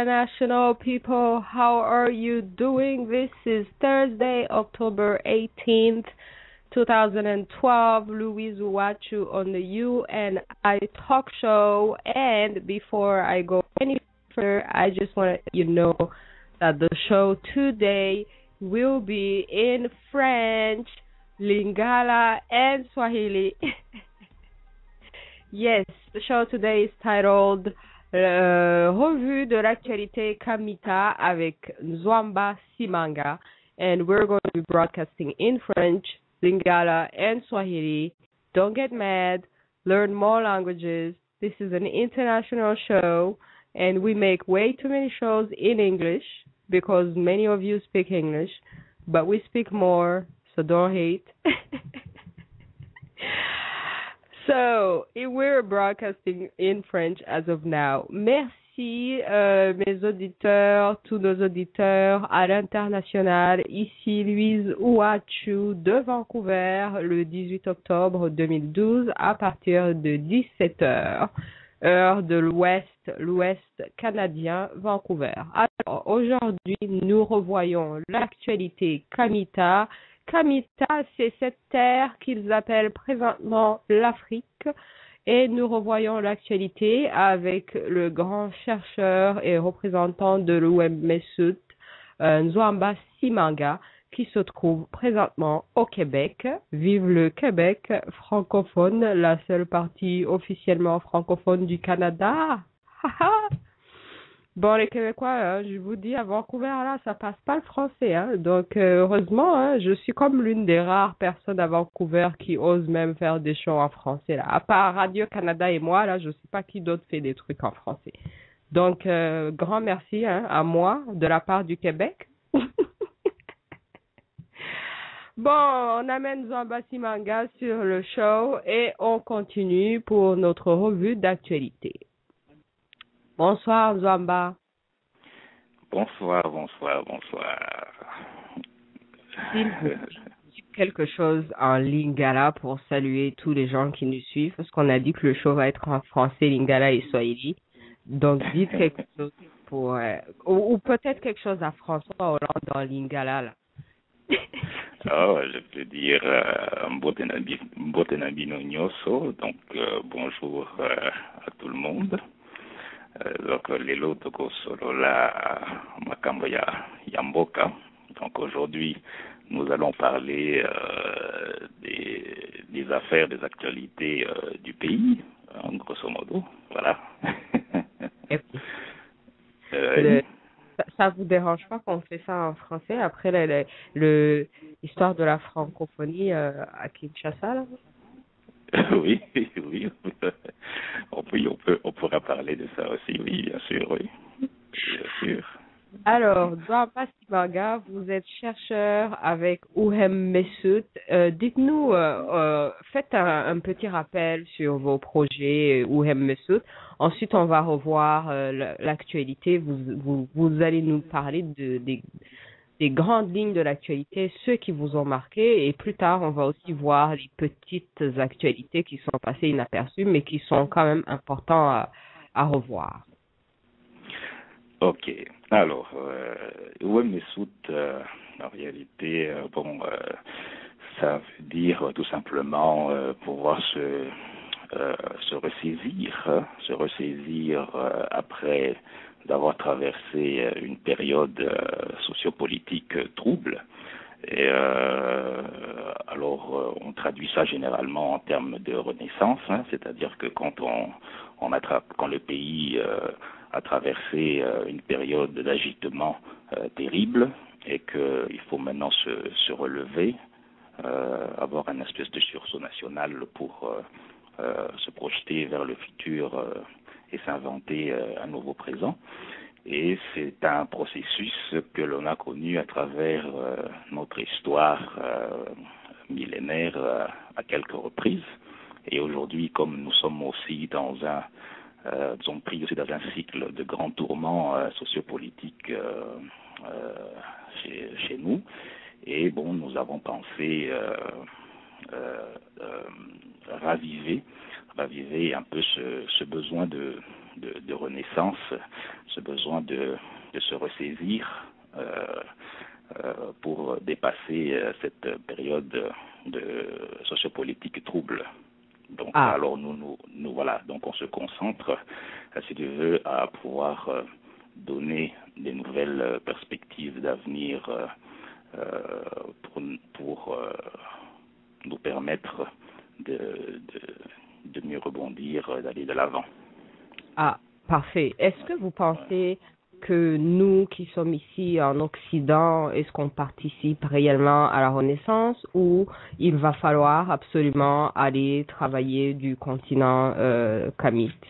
international people. How are you doing? This is Thursday, October 18th, 2012. Louise Uwachu on the You and I Talk Show. And before I go any further, I just want to let you know that the show today will be in French, Lingala, and Swahili. Yes, the show today is titled Revue de l'actualité Kamita avec Nzwamba Simanga, and we're going to be broadcasting in French, Lingala, and Swahili. Don't get mad, learn more languages. This is an international show, and we make way too many shows in English because many of you speak English, but we speak more, so don't hate. So, we're broadcasting in French as of now. Merci mes auditeurs, tous nos auditeurs à l'international. Ici Louise Uwachu de Vancouver le 18 octobre 2012 à partir de 17h, heure de l'Ouest canadien, Vancouver. Alors, aujourd'hui, nous revoyons l'actualité Kamita. Kamita, c'est cette terre qu'ils appellent présentement l'Afrique, et nous revoyons l'actualité avec le grand chercheur et représentant de l'OM-Mesut, Nzwamba Simanga, qui se trouve présentement au Québec. Vive le Québec francophone, la seule partie officiellement francophone du Canada. Bon, les Québécois, hein, je vous dis, à Vancouver, là, ça passe pas le français. Hein. Donc, heureusement, hein, je suis comme l'une des rares personnes à Vancouver qui ose même faire des shows en français. Là. À part Radio-Canada et moi, là, je sais pas qui d'autre fait des trucs en français. Donc, grand merci hein, à moi, de la part du Québec. Bon, on amène Nzwamba Simanga sur le show et on continue pour notre revue d'actualité. Bonsoir, Nzwamba. Bonsoir. S'il vous plaît, dites quelque chose en lingala pour saluer tous les gens qui nous suivent, parce qu'on a dit que le show va être en français, lingala et swahili. Donc, dites quelque chose pour... ou peut-être quelque chose à François Hollande en lingala, là. Je peux dire Mbotenabi no Nyoso, donc bonjour à tout le monde. Donc lelo toko solo la makambo ya mboka. Donc aujourd'hui nous allons parler des affaires, des actualités du pays, en grosso modo, voilà. Ça vous dérange pas qu'on fait ça en français après l'histoire de la francophonie à Kinshasa là? Oui. On pourra parler de ça aussi, oui, bien sûr, oui. Bien sûr. Alors, Nzwamba Simanga, vous êtes chercheur avec OM-Mesut. Dites-nous, faites un petit rappel sur vos projets OM-Mesut. Ensuite, on va revoir l'actualité. Vous allez nous parler des grandes lignes de l'actualité, ceux qui vous ont marqué, et plus tard, on va aussi voir les petites actualités qui sont passées inaperçues, mais qui sont quand même importantes à revoir. Ok. Alors, OM-Mesut, en réalité, ça veut dire tout simplement pouvoir se ressaisir après d'avoir traversé une période sociopolitique trouble. Et alors, on traduit ça généralement en termes de renaissance, hein, c'est-à-dire que quand quand le pays a traversé une période d'agitement terrible et qu'il faut maintenant se relever, avoir un espèce de sursaut national pour se projeter vers le futur et s'inventer un nouveau présent. Et c'est un processus que l'on a connu à travers notre histoire millénaire à quelques reprises. Et aujourd'hui, comme nous sommes aussi nous sommes pris aussi dans un cycle de grands tourments sociopolitiques chez nous, et nous avons pensé raviver raviver un peu ce besoin de renaissance, ce besoin de se ressaisir pour dépasser cette période de sociopolitique trouble. Donc, alors nous voilà, donc on se concentre, si tu veux, à pouvoir donner des nouvelles perspectives d'avenir pour nous permettre de mieux rebondir, d'aller de l'avant. Ah, parfait. Est-ce que vous pensez que nous qui sommes ici en Occident, est-ce qu'on participe réellement à la Renaissance ou il va falloir absolument aller travailler du continent kamite?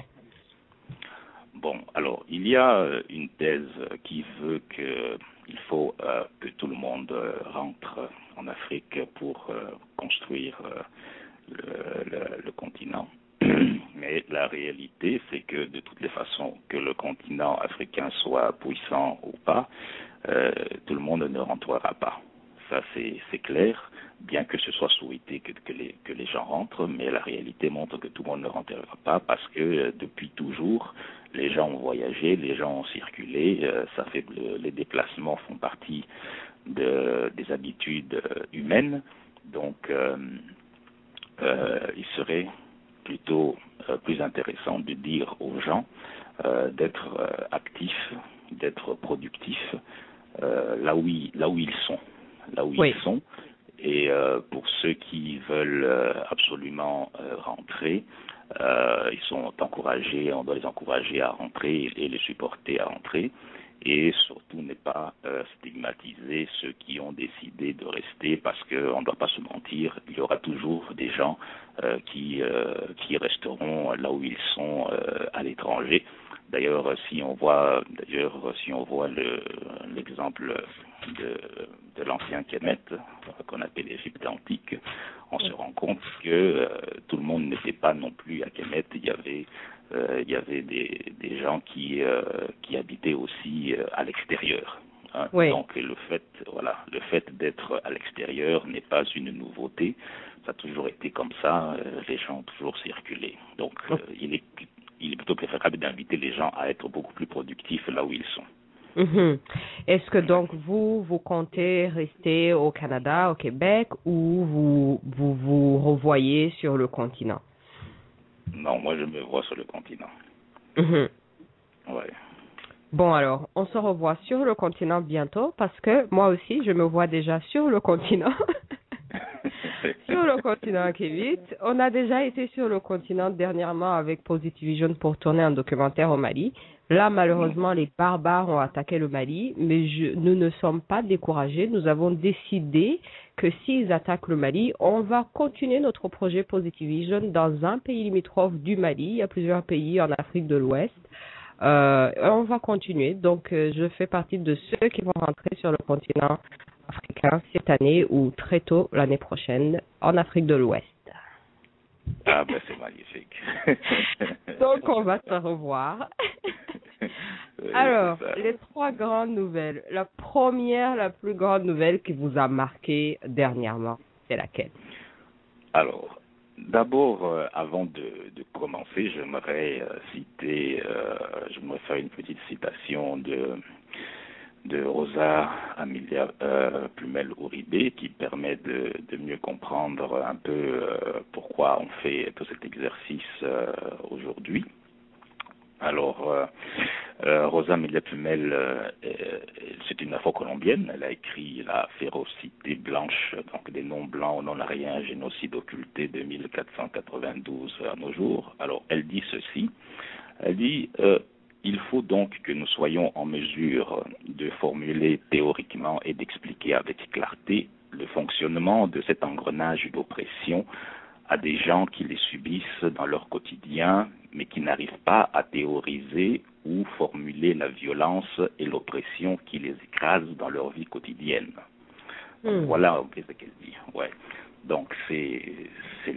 Bon, alors, il y a une thèse qui veut qu'il faut que tout le monde rentre en Afrique pour construire le continent. Mais la réalité, c'est que de toutes les façons, que le continent africain soit puissant ou pas, tout le monde ne rentrera pas. Ça, c'est clair, bien que ce soit souhaité que les gens rentrent, mais la réalité montre que tout le monde ne rentrera pas parce que depuis toujours, les gens ont voyagé, les gens ont circulé, ça fait les déplacements font partie des habitudes humaines, donc il serait plutôt plus intéressant de dire aux gens d'être actifs, d'être productifs là où ils sont. Ils sont. Et pour ceux qui veulent absolument rentrer, ils sont encouragés, on doit les encourager à rentrer et les supporter à rentrer. Et surtout ne pas stigmatiser ceux qui ont décidé de rester parce qu'on ne doit pas se mentir, il y aura toujours des gens qui resteront là où ils sont à l'étranger. D'ailleurs, si on voit l'exemple de l'ancien Kemet, qu'on appelle l'Égypte antique, on se rend compte que tout le monde n'était pas non plus à Kemet. Il y avait des gens qui habitaient aussi à l'extérieur. Hein. Oui. Donc le fait d'être à l'extérieur n'est pas une nouveauté. Ça a toujours été comme ça. Les gens ont toujours circulé. Donc il est plutôt préférable d'inviter les gens à être beaucoup plus productifs là où ils sont. Mm-hmm. Est-ce que donc vous comptez rester au Canada, au Québec, ou vous revoyez sur le continent? Non, moi je me vois sur le continent. Mm-hmm. Ouais. Bon alors, on se revoit sur le continent bientôt parce que moi aussi je me vois déjà sur le continent. Sur le continent Kevite. On a déjà été sur le continent dernièrement avec Positive Vision pour tourner un documentaire au Mali. Là, malheureusement, les barbares ont attaqué le Mali, mais nous ne sommes pas découragés. Nous avons décidé que s'ils attaquent le Mali, on va continuer notre projet Positive Vision dans un pays limitrophe du Mali. Il y a plusieurs pays en Afrique de l'Ouest. On va continuer. Donc, je fais partie de ceux qui vont rentrer sur le continent africain cette année ou très tôt l'année prochaine en Afrique de l'Ouest. Ah ben c'est magnifique. Donc on va se revoir. Oui, alors, les trois grandes nouvelles. La première, la plus grande nouvelle qui vous a marqué dernièrement, c'est laquelle? Alors, d'abord, avant de commencer, j'aimerais faire une petite citation de Rosa Amelia Plumel-Uribe qui permet de mieux comprendre un peu pourquoi on fait tout cet exercice aujourd'hui. Alors, Rosa Amelia Plumel, c'est une afro-colombienne. Elle a écrit La férocité blanche, donc des noms blancs au nom arien, génocide occulté de 1492 à nos jours. Alors, elle dit ceci. Elle dit il faut donc que nous soyons en mesure de formuler théoriquement et d'expliquer avec clarté le fonctionnement de cet engrenage d'oppression à des gens qui les subissent dans leur quotidien, mais qui n'arrivent pas à théoriser ou formuler la violence et l'oppression qui les écrasent dans leur vie quotidienne. Donc, voilà ce qu'elle dit. Ouais. Donc c'est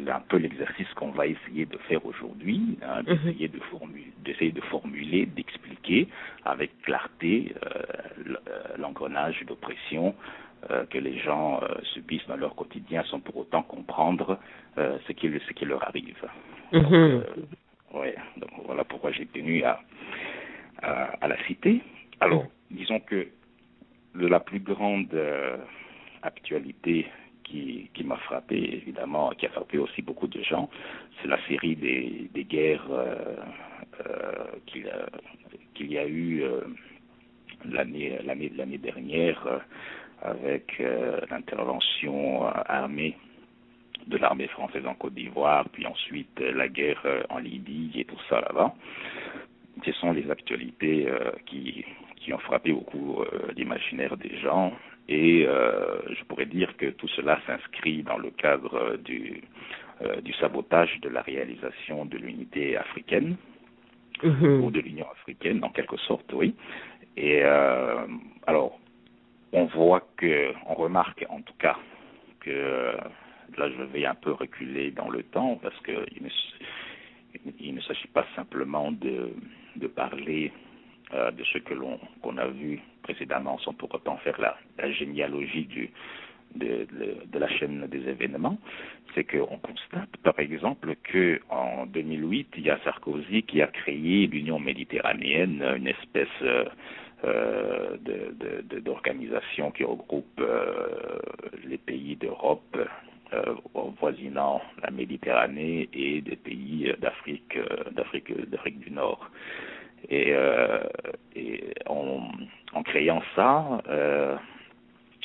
un peu l'exercice qu'on va essayer de faire aujourd'hui, hein, d'essayer de formuler, d'expliquer avec clarté l'engrenage d'oppression que les gens subissent dans leur quotidien sans pour autant comprendre ce qui leur arrive. Donc voilà pourquoi j'ai tenu à la citer. Alors, disons que la plus grande actualité qui m'a frappé, évidemment, qui a frappé aussi beaucoup de gens, c'est la série des guerres qu'il y a eu l'année dernière avec l'intervention armée de l'armée française en Côte d'Ivoire, puis ensuite la guerre en Libye et tout ça là-bas. Ce sont les actualités qui ont frappé beaucoup l'imaginaire des gens. Et je pourrais dire que tout cela s'inscrit dans le cadre du sabotage de la réalisation de l'unité africaine, ou de l'Union africaine, en quelque sorte, oui. Et alors, on remarque en tout cas que, là je vais un peu reculer dans le temps, parce qu'il ne s'agit pas simplement de parler de ce qu'on a vu précédemment sans pour autant faire la généalogie de la chaîne des événements. C'est qu'on constate par exemple qu'en 2008, il y a Sarkozy qui a créé l'Union méditerranéenne, une espèce d'organisation qui regroupe les pays d'Europe voisinant la Méditerranée et des pays d'Afrique du Nord. Et en créant ça,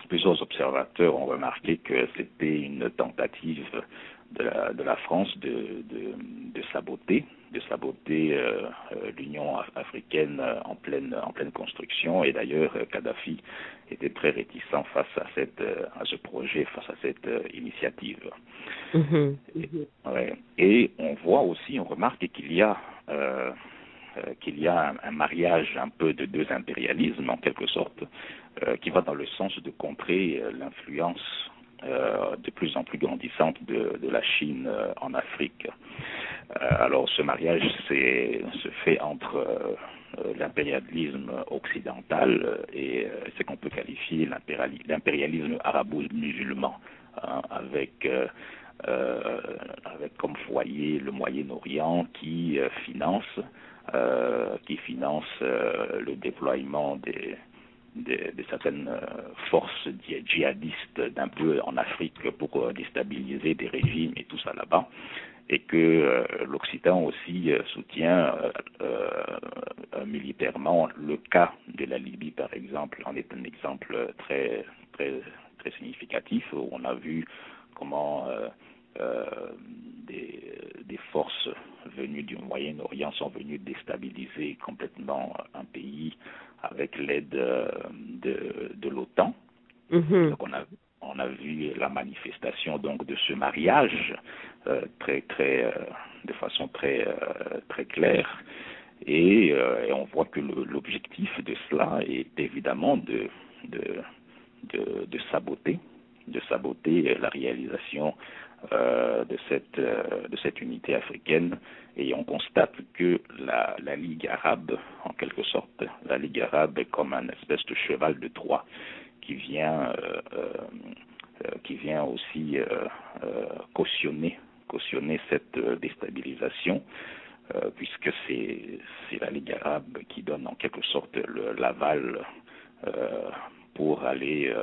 plusieurs observateurs ont remarqué que c'était une tentative de la France de saboter l'Union africaine en pleine construction. Et d'ailleurs, Kadhafi était très réticent face à ce projet, face à cette initiative. Et on remarque qu'il y a un mariage un peu de deux impérialismes, en quelque sorte, qui va dans le sens de contrer l'influence de plus en plus grandissante de la Chine en Afrique. Alors ce mariage se fait entre l'impérialisme occidental et ce qu'on peut qualifier l'impérialisme arabo-musulman, hein, avec comme foyer le Moyen-Orient qui finance le déploiement de certaines forces djihadistes d'un peu en Afrique pour déstabiliser des régimes et tout ça là-bas, et que l'Occident aussi soutient militairement. Le cas de la Libye, par exemple, en est un exemple très, très, très significatif, où on a vu comment des forces venues du Moyen-Orient sont venues déstabiliser complètement un pays avec l'aide de l'OTAN. Donc on a vu la manifestation donc de ce mariage de façon très claire, et on voit que l'objectif de cela est évidemment de saboter la réalisation de cette unité africaine. Et on constate que la Ligue arabe, en quelque sorte, la Ligue arabe est comme un espèce de cheval de Troie qui vient aussi cautionner cette déstabilisation, puisque c'est la Ligue arabe qui donne en quelque sorte l'aval pour aller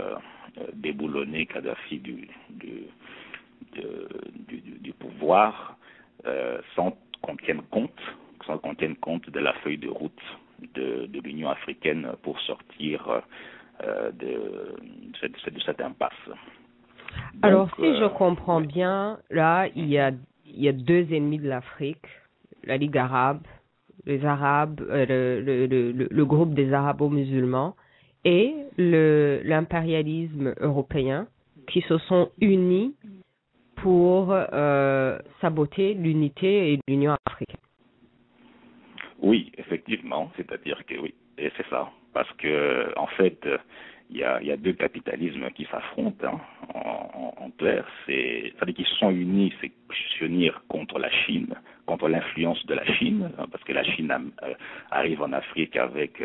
déboulonner Kadhafi du pouvoir, sans qu'on tienne compte de la feuille de route de l'Union africaine pour sortir de cette impasse. Alors, si je comprends bien, là, il y a deux ennemis de l'Afrique, la Ligue arabe, les Arabes, le groupe des Arabo-musulmans et l'impérialisme européen qui se sont unis pour saboter l'unité et l'Union africaine. Oui, effectivement, c'est-à-dire que oui, et c'est ça, parce que en fait, il y a deux capitalismes qui s'affrontent, hein, en clair. C'est-à-dire qu'ils se sont unis, c'est s'unir contre la Chine, contre l'influence de la Chine, hein, parce que la Chine arrive en Afrique avec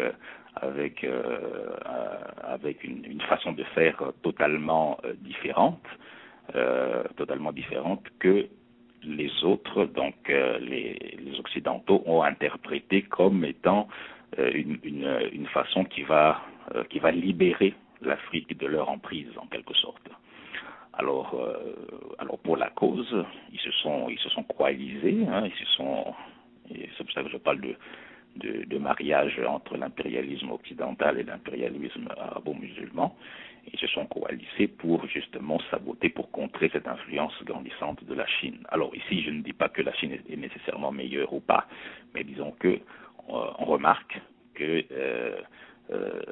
une façon de faire totalement différente que les autres, donc les Occidentaux, ont interprété comme étant une façon qui va libérer l'Afrique de leur emprise en quelque sorte. Alors pour la cause, ils se sont coalisés, hein, et c'est pour ça que je parle de mariage entre l'impérialisme occidental et l'impérialisme arabo-musulman. Ils se sont coalisés pour justement saboter, pour contrer cette influence grandissante de la Chine. Alors ici, je ne dis pas que la Chine est nécessairement meilleure ou pas, mais disons que on remarque que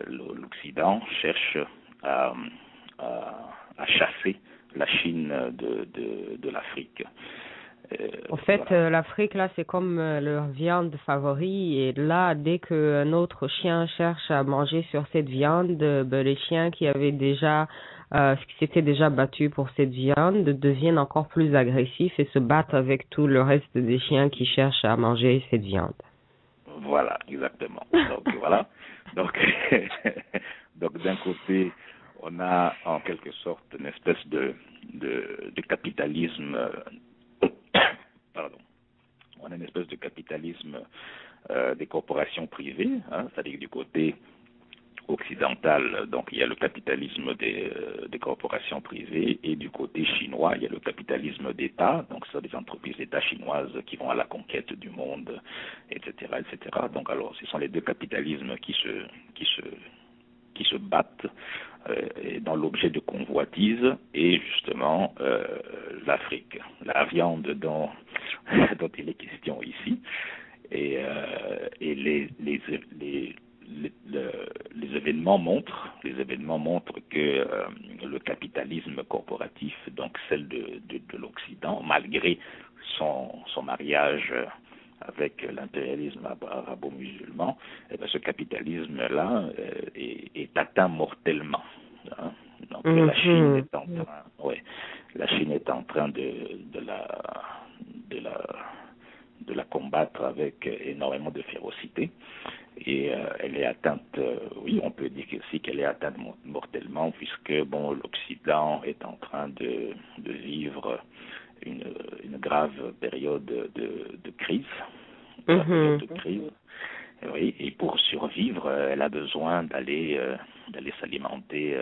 l'Occident cherche à chasser la Chine de l'Afrique. En fait, voilà. l'Afrique, là, c'est comme leur viande favorite. Et là, dès qu'un autre chien cherche à manger sur cette viande, les chiens qui s'étaient déjà battus pour cette viande deviennent encore plus agressifs et se battent avec tout le reste des chiens qui cherchent à manger cette viande. Voilà, exactement. Donc, voilà. Donc d'un côté, on a en quelque sorte une espèce de capitalisme, pardon, on a une espèce de capitalisme des corporations privées, hein, c'est-à-dire du côté occidental, donc il y a le capitalisme des corporations privées, et du côté chinois, il y a le capitalisme d'État, donc ce sont des entreprises d'État chinoises qui vont à la conquête du monde, etc., etc. Donc alors, ce sont les deux capitalismes qui se battent dans l'objet de convoitise et justement l'Afrique, la viande dont il est question ici, et les événements montrent que le capitalisme corporatif, donc celle de l'Occident, malgré son mariage avec l'impérialisme arabo-musulman, ce capitalisme-là est atteint mortellement. Hein. Donc la Chine est en train de la combattre avec énormément de férocité. Et elle est atteinte, oui, on peut dire aussi qu'elle est atteinte mortellement, puisque l'Occident est en train de vivre une grave période de crise. Oui, et pour survivre, elle a besoin d'aller s'alimenter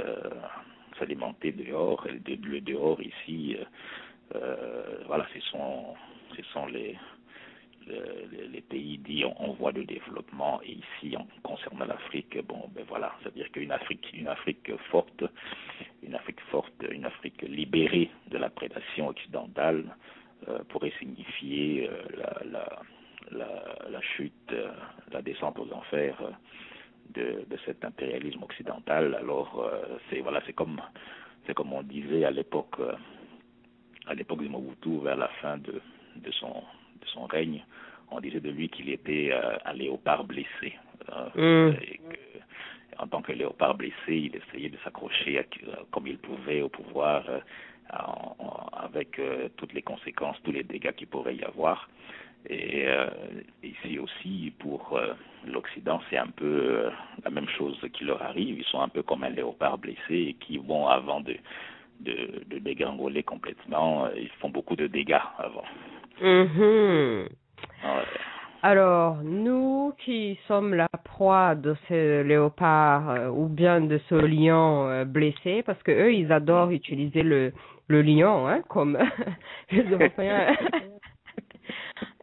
dehors. Et le dehors ici, voilà, ce sont les pays dits en voie de développement, et ici, concernant l'Afrique, voilà, c'est-à-dire qu'une Afrique forte, une Afrique libérée de la prédation occidentale pourrait signifier la chute, la descente aux enfers de cet impérialisme occidental. Alors, c'est comme on disait à l'époque de Mobutu, vers la fin de son règne, on disait de lui qu'il était un léopard blessé. Et que, en tant que léopard blessé, il essayait de s'accrocher comme il pouvait au pouvoir, avec toutes les conséquences, tous les dégâts qu'il pourrait y avoir. Et ici aussi, pour l'Occident, c'est un peu la même chose qui leur arrive. Ils sont un peu comme un léopard blessé et qui vont, avant de dégringoler complètement, ils font beaucoup de dégâts avant. Ouais. Alors, nous qui sommes la proie de ce léopard ou bien de ce lion blessé, parce que eux, ils adorent utiliser le lion, hein, comme les Européens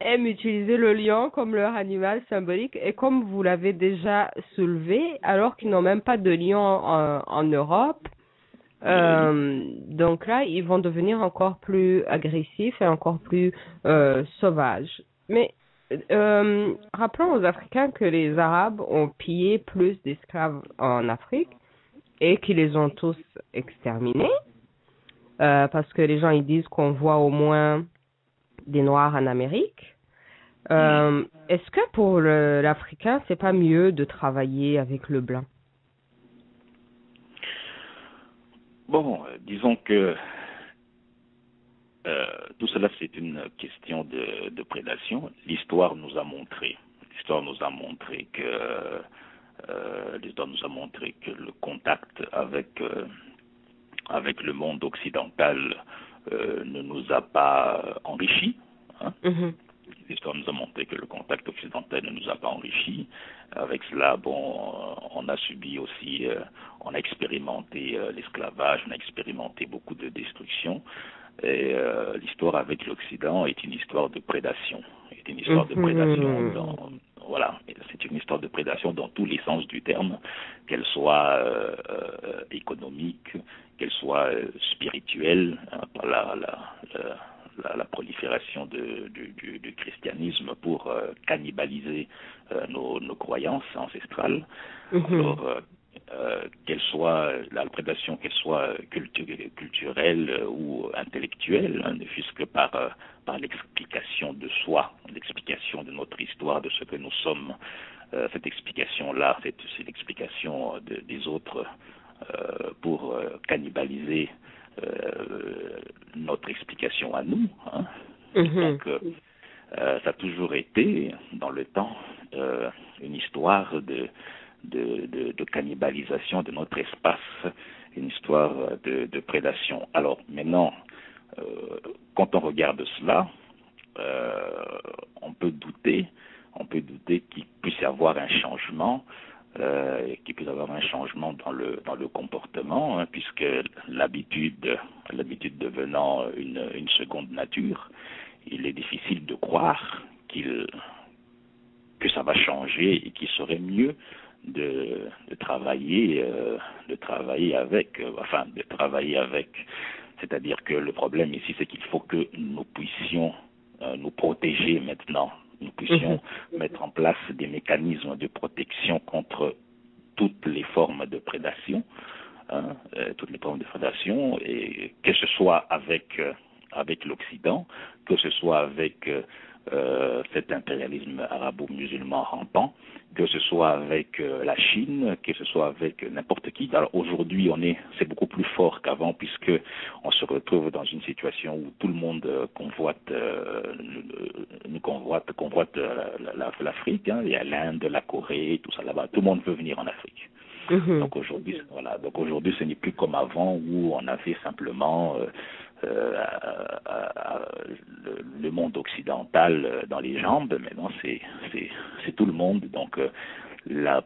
aiment utiliser le lion comme leur animal symbolique, et comme vous l'avez déjà soulevé, alors qu'ils n'ont même pas de lion en Europe. Donc là, ils vont devenir encore plus agressifs et encore plus sauvages. Mais rappelons aux Africains que les Arabes ont pillé plus d'esclaves en Afrique et qu'ils les ont tous exterminés. Parce que les gens ils disent qu'on voit au moins des Noirs en Amérique. Est-ce que pour l'Africain, c'est pas mieux de travailler avec le blanc? Bon, disons que tout cela, c'est une question de prédation. L'histoire nous a montré que le contact avec le monde occidental ne nous a pas enrichis. Hein. Mhm. L'histoire nous a montré que le contact occidental ne nous a pas enrichis. Avec cela, bon, on a subi aussi, on a expérimenté l'esclavage, on a expérimenté beaucoup de destruction. Et l'histoire avec l'Occident est une histoire de prédation. Est une histoire de prédation Mhm. voilà, c'est une histoire de prédation dans tous les sens du terme, qu'elle soit économique, qu'elle soit spirituelle, hein, par la prolifération du christianisme pour cannibaliser nos croyances ancestrales. Mhm. Alors, qu'elle soit la prédation, qu'elle soit culturelle ou intellectuelle, hein, ne fût-ce que par l'explication de soi, l'explication de notre histoire, de ce que nous sommes. Cette explication-là, c'est l'explication des autres pour cannibaliser notre explication à nous. Hein. Mhm. Donc, ça a toujours été, dans le temps, une histoire de cannibalisation de notre espace, une histoire de prédation. Alors maintenant, quand on regarde cela, on peut douter qu'il puisse y avoir un changement, dans le comportement, hein, puisque l'habitude devenant une seconde nature, il est difficile de croire que ça va changer et qu'il serait mieux de travailler avec, c'est-à-dire que le problème ici, c'est qu'il faut que nous puissions nous protéger maintenant, nous puissions mettre en place des mécanismes de protection contre toutes les formes de prédation, hein, et que ce soit avec l'Occident, que ce soit avec cet impérialisme arabo-musulman rampant, que ce soit avec la Chine, que ce soit avec n'importe qui. Alors aujourd'hui, c'est beaucoup plus fort qu'avant, puisque on se retrouve dans une situation où tout le monde convoite l'Afrique. Hein. Il y a l'Inde, la Corée, tout ça là-bas. Tout le monde veut venir en Afrique. Mhm. Donc aujourd'hui, voilà. Donc aujourd'hui, ce n'est plus comme avant où on avait simplement le monde occidental dans les jambes. Maintenant, c'est tout le monde. Donc la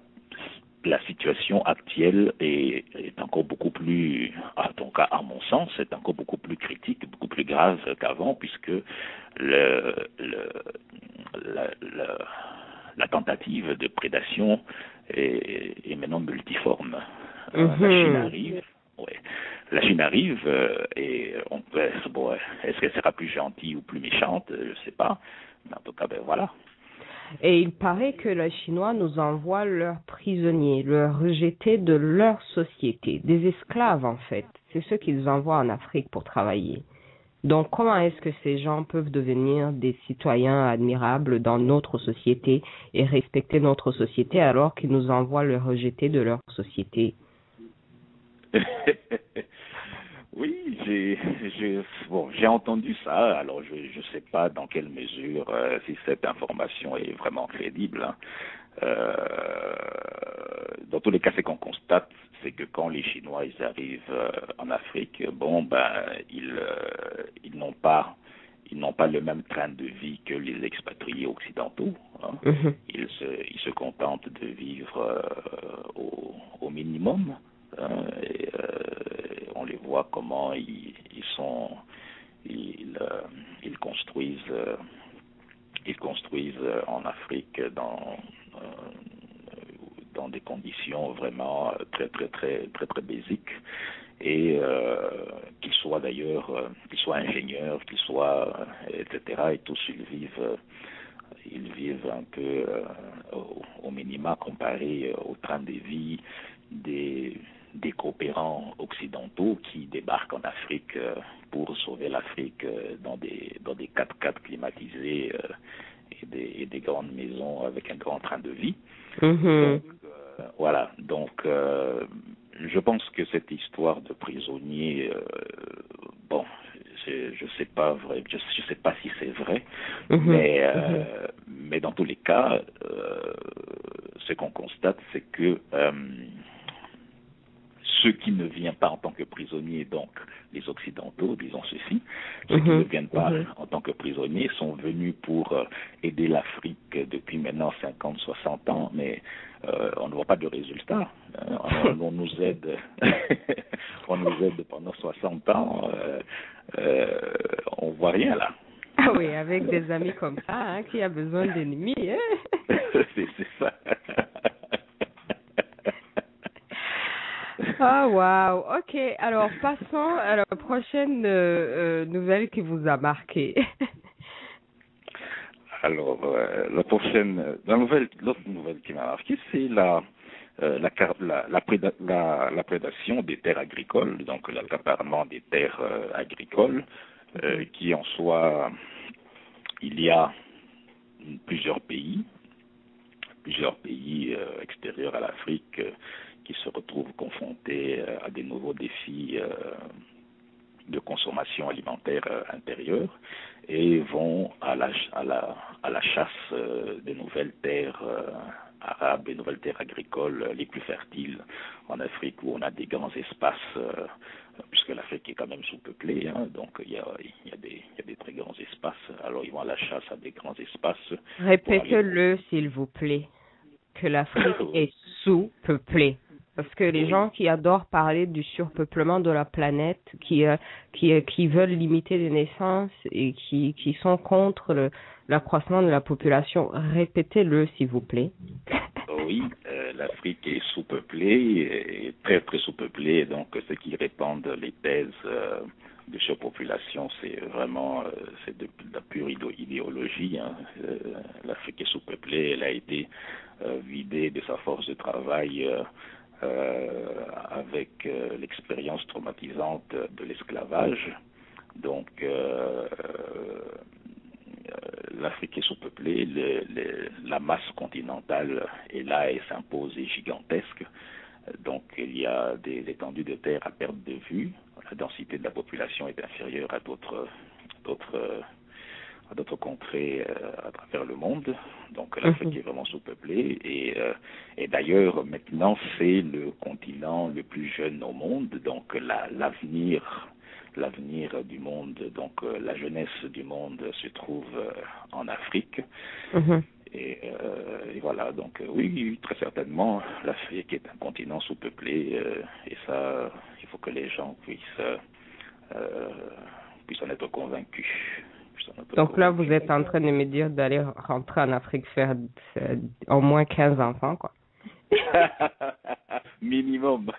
situation actuelle est encore beaucoup plus, en tout cas à mon sens, est encore beaucoup plus critique, beaucoup plus grave qu'avant, puisque la tentative de prédation est maintenant multiforme. La Chine arrive. Ouais. La Chine arrive et on peut, bon, est-ce qu'elle sera plus gentille ou plus méchante? Je ne sais pas. Mais en tout cas, ben voilà. Et il paraît que les Chinois nous envoient leurs prisonniers, leurs rejetés de leur société, des esclaves en fait. C'est ceux qu'ils envoient en Afrique pour travailler. Donc comment est-ce que ces gens peuvent devenir des citoyens admirables dans notre société et respecter notre société alors qu'ils nous envoient leurs rejetés de leur société? Oui, j'ai entendu ça. Alors, je ne sais pas dans quelle mesure, si cette information est vraiment crédible. Hein. Dans tous les cas, ce qu'on constate, c'est que quand les Chinois ils arrivent en Afrique, bon, ben, ils n'ont pas le même train de vie que les expatriés occidentaux. Hein. Ils se contentent de vivre au minimum. Et on les voit comment ils construisent en Afrique dans des conditions vraiment très très très très très basiques, et qu'ils soient ingénieurs, etc., et tous ils vivent un peu au minima comparé au train de vie des coopérants occidentaux qui débarquent en Afrique pour sauver l'Afrique dans des 4x4 climatisés et des grandes maisons avec un grand train de vie. Donc, voilà. Donc, je pense que cette histoire de prisonniers, bon, je sais pas vrai, je sais pas si c'est vrai, mais dans tous les cas, ce qu'on constate, c'est que ceux qui ne viennent pas en tant que prisonniers, donc les Occidentaux, disons ceci, ceux qui ne viennent pas en tant que prisonniers sont venus pour aider l'Afrique depuis maintenant 50, 60 ans, mais on ne voit pas de résultats. On nous aide, on nous aide pendant 60 ans, on voit rien là. Ah oui, avec des amis comme ça, hein, qui a besoin d'ennemis. Hein? C'est ça. Ah, wow. Ok, alors passons à la prochaine nouvelle qui vous a marqué. Alors, l'autre nouvelle qui m'a marqué, c'est la prédation des terres agricoles, donc l'accaparement des terres agricoles, qui en soi, il y a plusieurs pays extérieurs à l'Afrique qui se retrouvent confrontés à des nouveaux défis de consommation alimentaire intérieure et vont à la chasse des nouvelles terres arabes, des nouvelles terres agricoles les plus fertiles en Afrique, où on a des grands espaces, puisque l'Afrique est quand même sous-peuplée, hein, donc il y a des très grands espaces. Alors ils vont à la chasse à des grands espaces. Répétez-le, s'il vous plaît, que l'Afrique est sous-peuplée. Parce que les gens qui adorent parler du surpeuplement de la planète, qui veulent limiter les naissances et qui sont contre l'accroissement de la population, répétez-le, s'il vous plaît. Oui, l'Afrique est sous-peuplée, et très très sous-peuplée, donc ceux qui répandent les thèses de surpopulation, c'est vraiment c'est de la pure idéologie. Hein. L'Afrique est sous-peuplée, elle a été vidée de sa force de travail avec l'expérience traumatisante de l'esclavage. Donc, l'Afrique est sous-peuplée, la masse continentale est là et s'impose, est gigantesque. Donc, il y a des étendues de terre à perte de vue. La densité de la population est inférieure à d'autres contrées à travers le monde. Donc l'Afrique est vraiment sous-peuplée et d'ailleurs maintenant c'est le continent le plus jeune au monde. Donc l'avenir du monde, donc la jeunesse du monde se trouve en Afrique. Et voilà, donc oui, très certainement, l'Afrique est un continent sous-peuplé et ça, il faut que les gens puissent en être convaincus. Donc là, vous êtes en train de me dire d'aller rentrer en Afrique faire au moins 15 enfants, quoi. Minimum.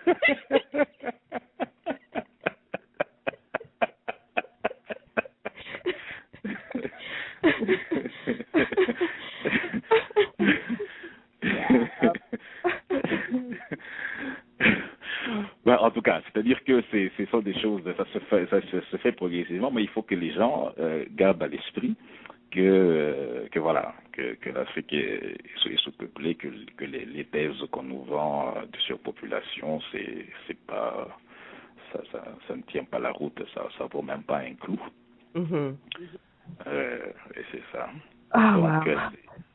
En tout cas, c'est-à-dire que ce sont des choses, ça se fait progressivement, mais il faut que les gens gardent à l'esprit que voilà, que l'Afrique est sous-peuplée, que les thèses qu'on nous vend de surpopulation, c'est pas, ça ne tient pas la route, ça vaut même pas un clou. Et c'est ça.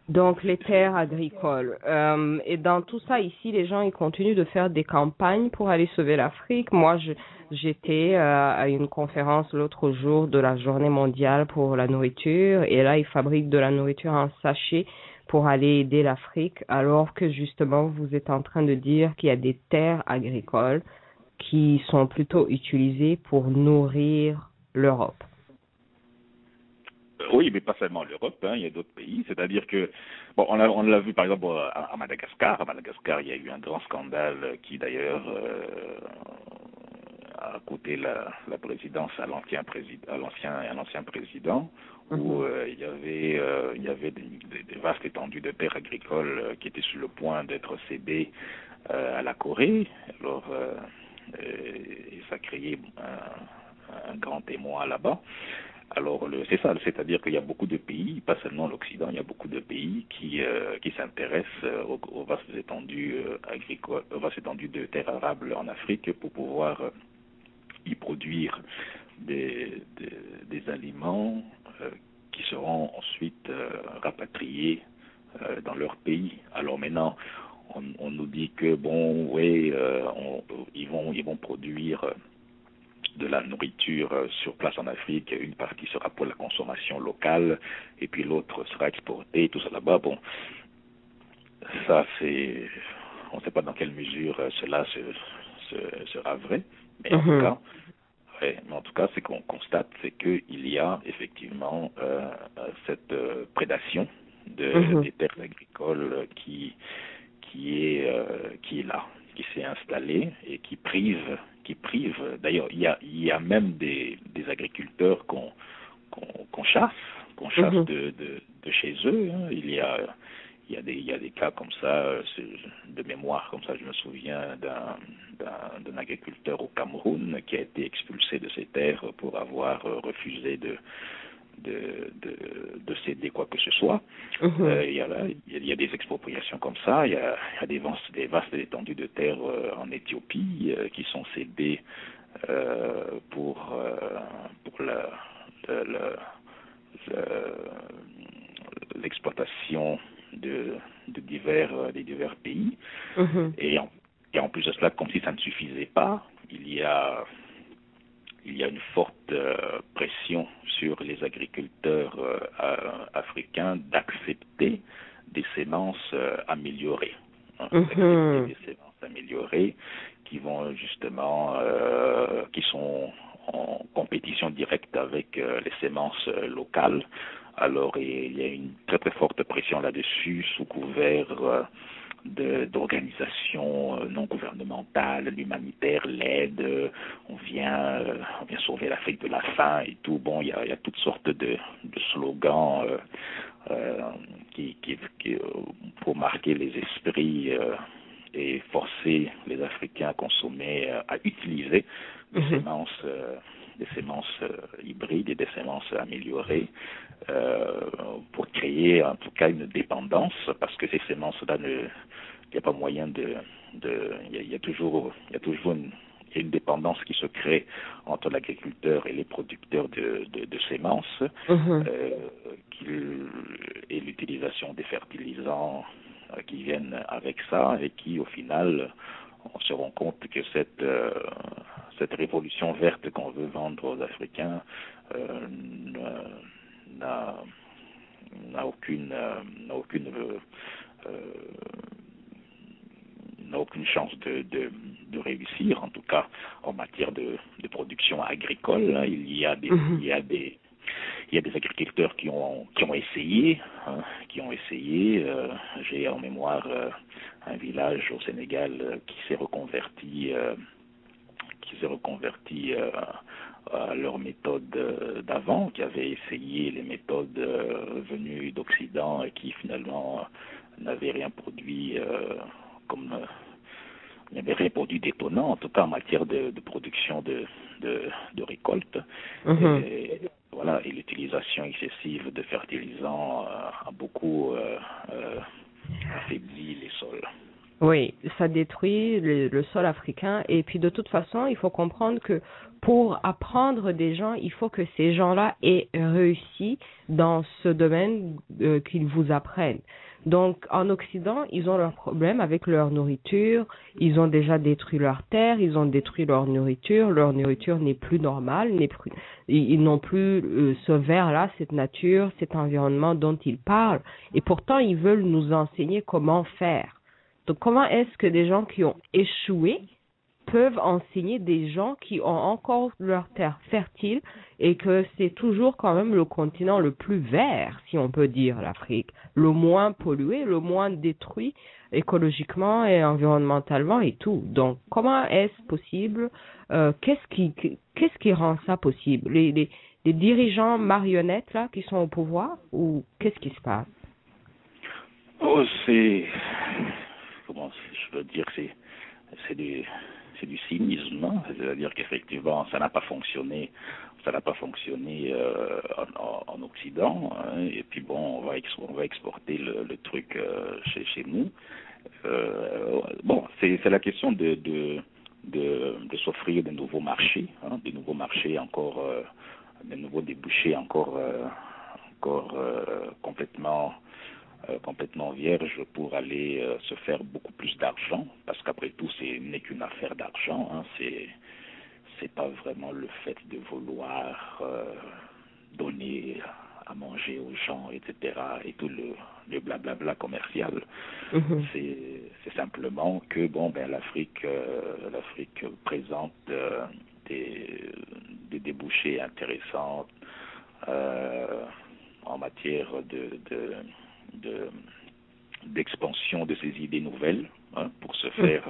Donc les terres agricoles. Et dans tout ça, ici, les gens, ils continuent de faire des campagnes pour aller sauver l'Afrique. Moi, j'étais à une conférence l'autre jour de la Journée mondiale pour la nourriture. Et là, ils fabriquent de la nourriture en sachet pour aller aider l'Afrique. Alors que justement, vous êtes en train de dire qu'il y a des terres agricoles qui sont plutôt utilisées pour nourrir l'Europe. Oui, mais pas seulement l'Europe, hein, il y a d'autres pays. C'est-à-dire que, bon, on l'a vu par exemple à Madagascar. À Madagascar, il y a eu un grand scandale qui d'ailleurs a coûté la présidence à l'ancien président, où il y avait des vastes étendues de terres agricoles qui étaient sur le point d'être cédées à la Corée. Alors, et ça a créé un grand émoi là-bas. Alors, c'est ça, c'est-à-dire qu'il y a beaucoup de pays, pas seulement l'Occident, il y a beaucoup de pays qui s'intéressent aux vastes étendues agricoles, aux vastes étendues de terres arables en Afrique pour pouvoir y produire des aliments qui seront ensuite rapatriés dans leur pays. Alors maintenant, on nous dit que bon, oui, ils vont produire de la nourriture sur place en Afrique, une partie sera pour la consommation locale et puis l'autre sera exportée, tout ça là-bas. Bon, ça c'est, on ne sait pas dans quelle mesure cela sera vrai, mais en tout cas, ouais, mais en tout cas, ce qu'on constate, c'est qu'il y a effectivement cette prédation des terres agricoles qui est là, qui s'est installée et qui prive. D'ailleurs, il y a même des agriculteurs qu'on chasse de chez eux. Hein. Il y a des cas comme ça, de mémoire comme ça. Je me souviens d'un agriculteur au Cameroun qui a été expulsé de ses terres pour avoir refusé de céder quoi que ce soit. Il y a des expropriations comme ça. Il y a des vastes étendues de terres en Éthiopie qui sont cédées pour l'exploitation des divers pays. Et en plus de cela, comme si ça ne suffisait pas, il y a une forte pression sur les agriculteurs africains d'accepter des semences améliorées. D'accepter des semences améliorées qui vont justement, qui sont en compétition directe avec les semences locales. Alors il y a une très très forte pression là-dessus sous couvert d'organisations non gouvernementales, l'humanitaire, l'aide, on vient sauver l'Afrique de la faim et tout. Bon, il y a toutes sortes de slogans qui pour marquer les esprits et forcer les Africains à consommer, à utiliser des semences hybrides et des semences améliorées pour créer en tout cas une dépendance, parce que ces semences-là, il n'y a pas moyen il y a toujours une dépendance qui se crée entre l'agriculteur et les producteurs de semences, et l'utilisation des fertilisants qui viennent avec ça, et qui au final on se rend compte que cette révolution verte qu'on veut vendre aux Africains n'a aucune chance de réussir, en tout cas en matière de production agricole. Il y a des agriculteurs qui ont essayé, j'ai en mémoire un village au Sénégal qui s'est reconverti à leur méthode d'avant, qui avait essayé les méthodes venues d'Occident et qui finalement n'avaient rien produit il n'y avait rien produit d'étonnant, en tout cas en matière de production de récolte. Et, voilà, et l'utilisation excessive de fertilisants a beaucoup affaibli les sols. Oui, ça détruit le sol africain. Et puis de toute façon, il faut comprendre que pour apprendre des gens, il faut que ces gens-là aient réussi dans ce domaine qu'ils vous apprennent. Donc en Occident, ils ont leurs problèmes avec leur nourriture, ils ont déjà détruit leur terre, ils ont détruit leur nourriture n'est plus normale, ils n'ont plus ce verre-là, cette nature, cet environnement dont ils parlent. Et pourtant, ils veulent nous enseigner comment faire. Donc, comment est-ce que des gens qui ont échoué peuvent enseigner des gens qui ont encore leur terre fertile et que c'est toujours quand même le continent le plus vert, si on peut dire, l'Afrique, le moins pollué, le moins détruit écologiquement et environnementalement et tout. Donc, comment est-ce possible? Qu'est-ce qui rend ça possible? Les dirigeants marionnettes là qui sont au pouvoir, ou qu'est-ce qui se passe? Oh, comment je veux dire, c'est c'est du cynisme, hein. C'est-à-dire qu'effectivement, ça n'a pas fonctionné. Ça n'a pas fonctionné en Occident, hein. Et puis bon, on va exporter le truc chez nous. Bon, c'est la question de s'offrir de nouveaux marchés, hein, de nouveaux marchés encore, de nouveaux débouchés encore complètement vierge pour aller se faire beaucoup plus d'argent, parce qu'après tout, ce n'est qu'une affaire d'argent, hein. C'est pas vraiment le fait de vouloir donner à manger aux gens, etc., et tout le blablabla commercial. Mhm. C'est simplement que bon, ben l'Afrique présente des débouchés intéressants en matière d'expansion de ces idées nouvelles, hein, pour se faire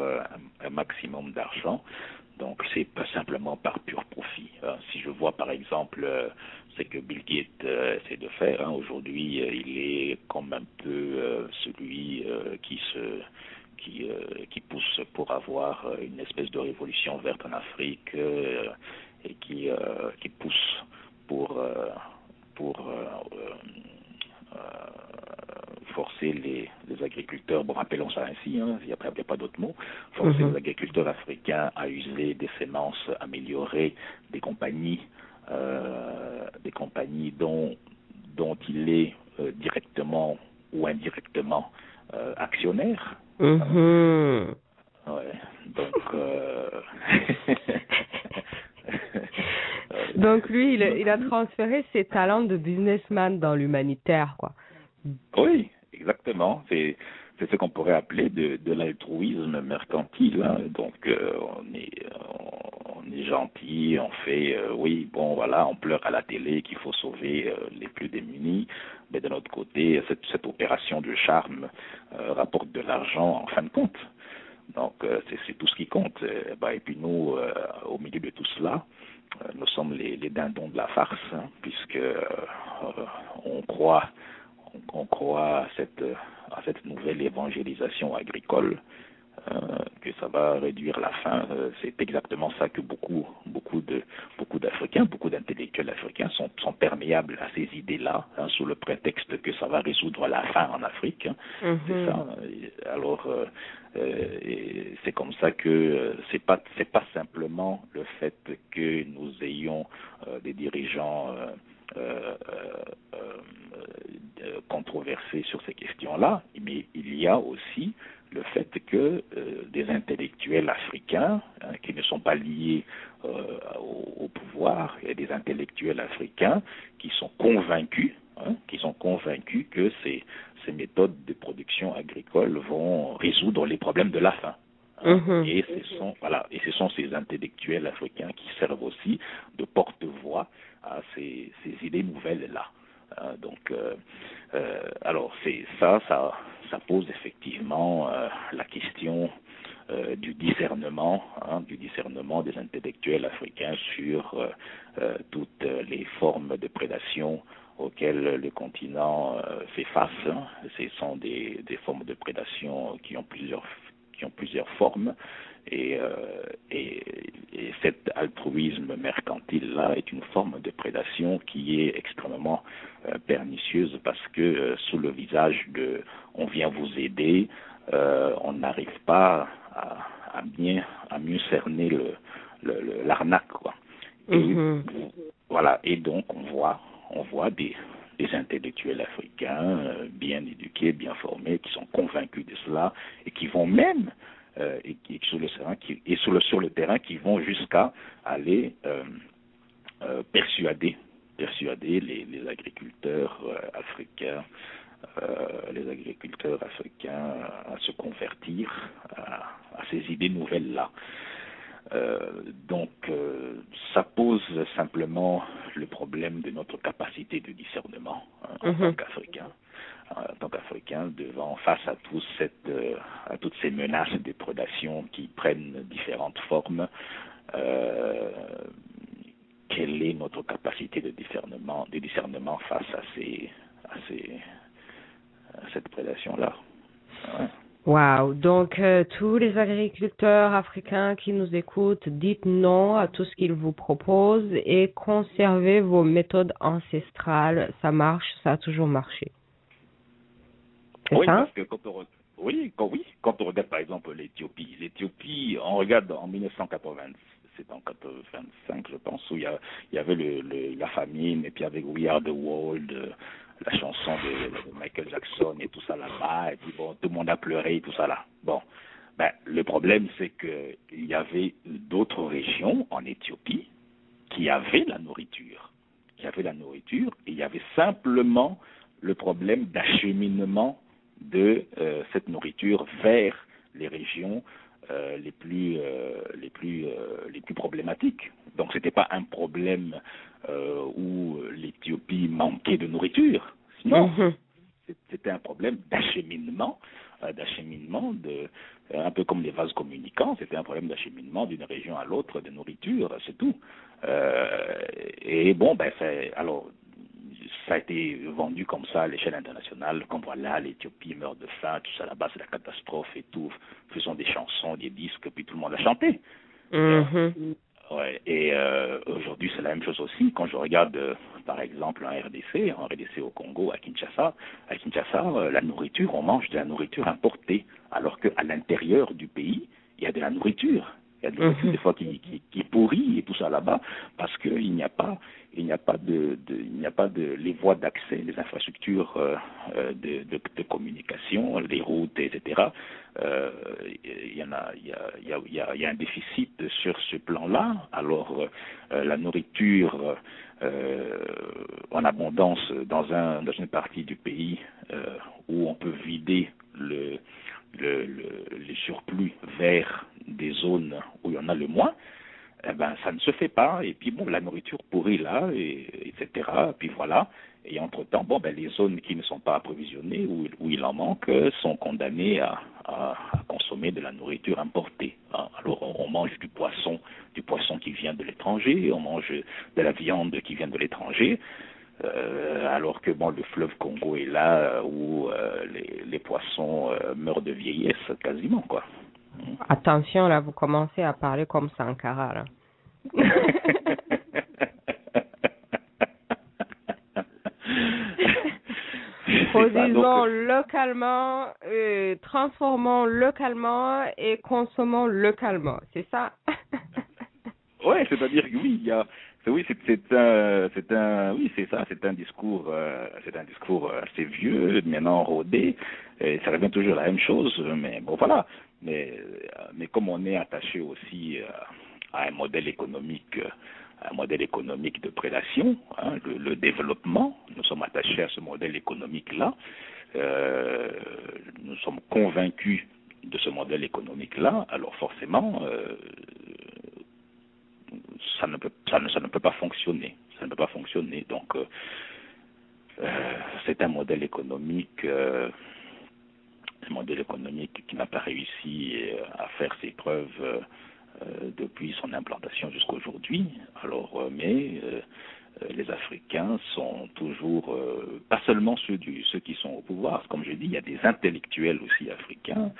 un maximum d'argent. Donc c'est pas simplement par pur profit, hein. Si je vois par exemple ce que Bill Gates essaie de faire, hein, aujourd'hui, il est comme un peu celui qui pousse pour avoir une espèce de révolution verte en Afrique, et qui pousse pour forcer les agriculteurs, bon, rappelons ça ainsi, hein, il n'y a pas d'autre mot, forcer les agriculteurs africains à user des semences améliorées des compagnies dont il est directement ou indirectement actionnaire. Mhm. Ouais, donc Donc lui, il a transféré ses talents de businessman dans l'humanitaire, quoi. oui, exactement. C'est ce qu'on pourrait appeler de l'altruisme mercantile, hein. Donc on est gentil, on fait oui, bon voilà, on pleure à la télé qu'il faut sauver les plus démunis, mais de l'autre côté, cette opération de charme rapporte de l'argent en fin de compte. Donc c'est tout ce qui compte. Et puis nous, au milieu de tout cela, nous sommes les dindons de la farce, hein, puisque on croit à cette nouvelle évangélisation agricole, que ça va réduire la faim. C'est exactement ça que beaucoup d'Africains, beaucoup d'intellectuels africains sont perméables à ces idées-là, hein, sous le prétexte que ça va résoudre la faim en Afrique, hein. C'est ça. Alors et c'est comme ça que c'est pas simplement le fait que nous ayons des dirigeants controversés sur ces questions-là, mais il y a aussi le fait que des intellectuels africains, hein, qui ne sont pas liés au pouvoir, et des intellectuels africains qui sont convaincus, hein, que ces méthodes de production agricole vont résoudre les problèmes de la faim. Et ce sont ces intellectuels africains qui servent aussi de porte-voix à ces idées nouvelles-là. Donc, alors ça pose effectivement la question du discernement des intellectuels africains sur toutes les formes de prédation auxquelles le continent fait face, hein. Ce sont des formes de prédation qui ont plusieurs formes, et cet altruisme mercantile-là est une forme de prédation qui est extrêmement pernicieuse, parce que sous le visage de « on vient vous aider », on n'arrive pas à mieux cerner l'arnaque, quoi. Et voilà, et donc on voit des intellectuels africains bien éduqués, bien formés, qui sont convaincus de cela, et qui vont même sur le terrain, qui vont jusqu'à aller persuader les agriculteurs africains à se convertir à ces idées nouvelles-là. Donc, ça pose simplement le problème de notre capacité de discernement, hein, en tant qu'Africain, face à toutes ces menaces de prédation qui prennent différentes formes. Quelle est notre capacité de discernement face à cette prédation-là? Ouais. Wow. Donc, tous les agriculteurs africains qui nous écoutent, dites non à tout ce qu'ils vous proposent et conservez vos méthodes ancestrales. Ça marche, ça a toujours marché. C'est Oui, ça? parce que quand on regarde par exemple l'Éthiopie, on regarde en 1980, c'est en 85 je pense, où il y avait la famine, et puis avec We Are the World, la chanson de Michael Jackson et tout ça là-bas, et puis bon, tout le monde a pleuré et tout ça là. Bon, ben, le problème c'est que il y avait d'autres régions en Éthiopie qui avaient la nourriture, et il y avait simplement le problème d'acheminement de cette nourriture vers les régions les plus problématiques. Donc c'était pas un problème où l'Éthiopie manquait de nourriture. Non, c'était un problème d'acheminement un peu comme les vases communicants, c'était un problème d'acheminement d'une région à l'autre de nourriture, c'est tout. Et bon, ben, alors, ça a été vendu comme ça à l'échelle internationale, comme voilà, l'Éthiopie meurt de faim, tout ça là-bas, c'est la catastrophe et tout. Faisons des chansons, des disques, puis tout le monde a chanté. Ouais, et aujourd'hui, c'est la même chose aussi. Quand je regarde, par exemple, en RDC au Congo, à Kinshasa, la nourriture, on mange de la nourriture importée, alors qu'à l'intérieur du pays, il y a de la nourriture. Il y a de la nourriture des fois qui pourrit et tout ça là-bas, parce qu'il n'y a pas, les voies d'accès, les infrastructures de communication, les routes, etc. Il y a un déficit sur ce plan-là. Alors, la nourriture en abondance dans une partie du pays où on peut vider les surplus vers des zones où il y en a le moins, eh ben, ça ne se fait pas. Et puis, bon, la nourriture pourrit là, etc. Puis voilà. Et entre-temps, bon, ben, les zones qui ne sont pas approvisionnées, où il en manque, sont condamnées à consommer de la nourriture importée. Alors, on mange du poisson qui vient de l'étranger, on mange de la viande qui vient de l'étranger, alors que, bon, le fleuve Congo est là où les poissons meurent de vieillesse quasiment, quoi. Attention, là, vous commencez à parler comme Sankara, là. Produisons localement, transformons localement et consommons localement, c'est ça? Oui, c'est-à-dire que oui, c'est un discours, assez vieux, maintenant rodé, et ça revient toujours à la même chose, mais bon voilà. Mais comme on est attaché aussi à un modèle économique de prédation, hein, le développement, nous sommes attachés à ce modèle économique-là, nous sommes convaincus de ce modèle économique-là, alors forcément, ça ne peut pas fonctionner. Ça ne peut pas fonctionner. Donc, c'est un modèle économique qui n'a pas réussi à faire ses preuves depuis son implantation jusqu'à aujourd'hui. Alors, mais les Africains sont toujours, pas seulement ceux qui sont au pouvoir, comme je dis, il y a des intellectuels aussi africains,